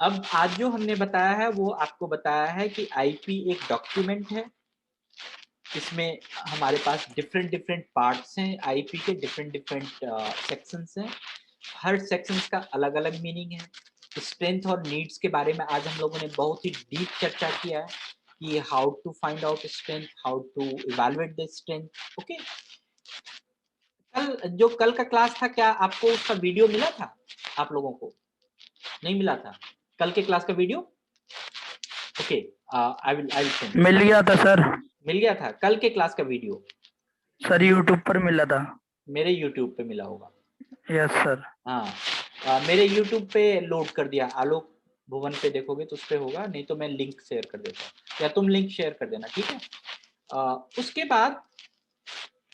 अब आज जो हमने बताया है वो आपको बताया है कि आईपी एक डॉक्यूमेंट है, इसमें हमारे पास डिफरेंट पार्ट्स हैं, आईपी के डिफरेंट सेक्शंस हैं, हर सेक्शंस का अलग अलग मीनिंग है। स्ट्रेंथ और नीड्स के बारे में आज हम लोगों ने बहुत ही डीप चर्चा किया है कि how to find out strength, how to evaluate the strength. Okay, कल का क्लास था, क्या आपको उसका वीडियो मिला था? आप लोगों को नहीं मिला था कल के क्लास का video? Okay, I will send. मिल गया था सर, मिल गया था कल के क्लास का वीडियो? सर यूट्यूब पर मिला था। मेरे यूट्यूब पे मिला होगा। Yes sir. हाँ, मेरे यूट्यूब पे लोड कर दिया, आलोक भुवन पे देखोगे तो उस पे होगा, नहीं तो मैं लिंक शेयर कर देता हूँ या तुम लिंक शेयर कर देना, ठीक है। उसके बाद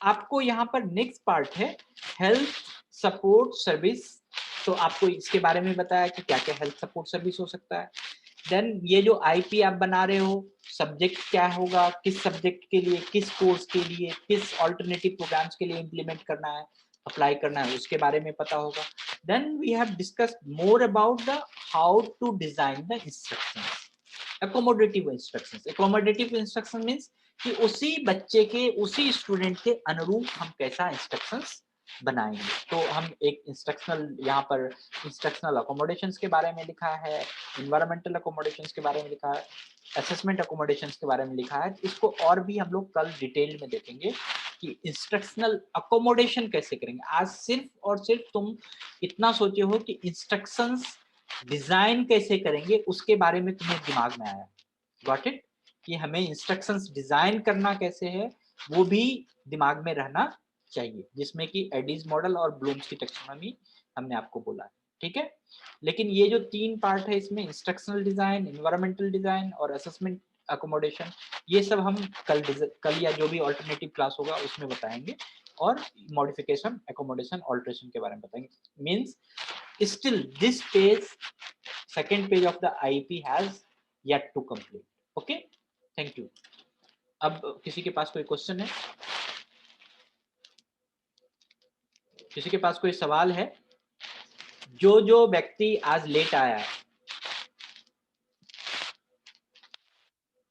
आपको यहाँ पर नेक्स्ट पार्ट है हेल्थ सपोर्ट सर्विस। तो आपको इसके बारे में बताया कि क्या क्या हेल्थ सपोर्ट सर्विस हो सकता है। देन ये जो आईपी आप बना रहे हो, सब्जेक्ट क्या होगा, किस सब्जेक्ट के लिए, किस कोर्स के लिए, किस ऑल्टरनेटिव प्रोग्राम्स के लिए इम्प्लीमेंट करना है, अप्लाई करना है, उसके बारे में पता होगा। Then we have discussed more about the how to design the instructions, accommodative instructions. Accommodative instruction means कि उसी बच्चे के, उसी स्टूडेंट के अनुरूप हम कैसा इंस्ट्रक्शंस बनाएंगे। तो हम एक इंस्ट्रक्शनल, यहाँ पर इंस्ट्रक्शनल अकोमोडेशंस के बारे में लिखा है, इन्वायरमेंटल अकोमोडेशंस के बारे में लिखा है, असेसमेंट अकोमोडेशंस के बारे में लिखा है। इसको और भी हम लोग कल डिटेल में देखेंगे कि इंस्ट्रक्शनल अकोमोडेशन कैसे करेंगे। आज सिर्फ और सिर्फ तुम इतना सोचे हो कि इंस्ट्रक्शंस डिजाइन कैसे करेंगे, उसके बारे में तुम्हें दिमाग में आया। Got it? कि हमें इंस्ट्रक्शंस डिजाइन करना कैसे है वो भी दिमाग में रहना चाहिए, जिसमें कि एडीज मॉडल और ब्लूम्स की टैक्सोनॉमी हमने आपको बोला है। ठीक है, लेकिन ये जो 3 पार्ट है इसमें, इंस्ट्रक्शनल डिजाइन, एनवायरमेंटल डिजाइन और असेसमेंट अकोमोडेशन, ये सब हम कल या जो भी अल्टरनेटिव क्लास होगा उसमें बताएंगे, और मॉडिफिकेशन, अकोमोडेशन, ऑल्ट्रेशन के बारे में बताएंगे। Means still this page, second page of the IP has yet to complete. Okay, thank you. अब किसी के पास कोई क्वेश्चन है? किसी के पास कोई सवाल है? जो व्यक्ति आज लेट आया है,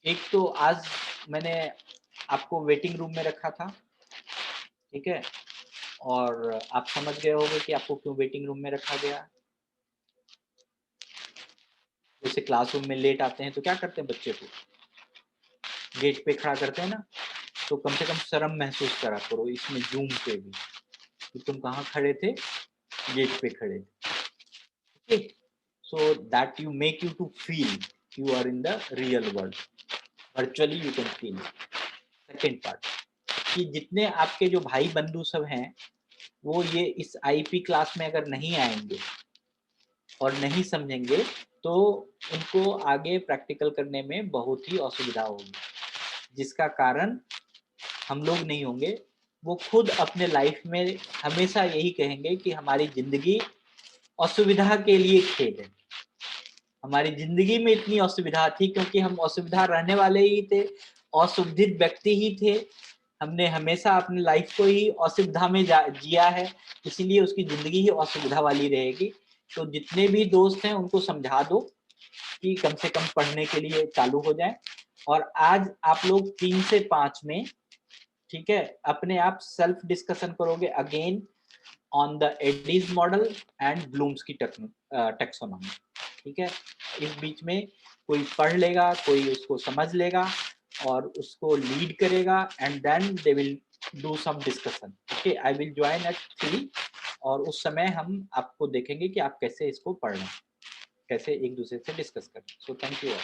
एक तो आज मैंने आपको वेटिंग रूम में रखा था, ठीक है, और आप समझ गए होंगे कि आपको क्यों वेटिंग रूम में रखा गया। जैसे क्लासरूम में लेट आते हैं तो क्या करते हैं, बच्चे को गेट पे खड़ा करते हैं ना, तो कम से कम शर्म महसूस करा करो इसमें जूम पे भी कि तुम कहाँ खड़े थे, गेट पे खड़े थे। So that you make you to feel you are in the real world, virtually you can feel। Second part कि जितने आपके जो भाई बंधु सब हैं वो ये इस आईपी क्लास में अगर नहीं आएंगे और नहीं समझेंगे तो उनको आगे प्रैक्टिकल करने में बहुत ही असुविधा होगी, जिसका कारण हम लोग नहीं होंगे। वो खुद अपने लाइफ में हमेशा यही कहेंगे कि हमारी जिंदगी असुविधा के लिए खेल है। हमारी जिंदगी में इतनी असुविधा थी क्योंकि हम असुविधा रहने वाले ही थे, असुविधित व्यक्ति ही थे। हमने हमेशा अपनी लाइफ को ही असुविधा में जिया है, इसीलिए उसकी जिंदगी ही असुविधा वाली रहेगी। तो जितने भी दोस्त हैं उनको समझा दो कि कम से कम पढ़ने के लिए चालू हो जाए। और आज आप लोग 3 से 5 में, ठीक है, अपने आप सेल्फ डिस्कशन करोगे again on the ADDIE model and Bloom's की टैक्सोनॉमी। ठीक है, इस बीच में कोई पढ़ लेगा, कोई उसको समझ लेगा और उसको लीड करेगा, and then they will do some discussion. Okay, I will join at 3 और उस समय हम आपको देखेंगे कि आप कैसे इसको पढ़ रहे हैं, कैसे एक दूसरे से डिस्कस करें। So thank you all.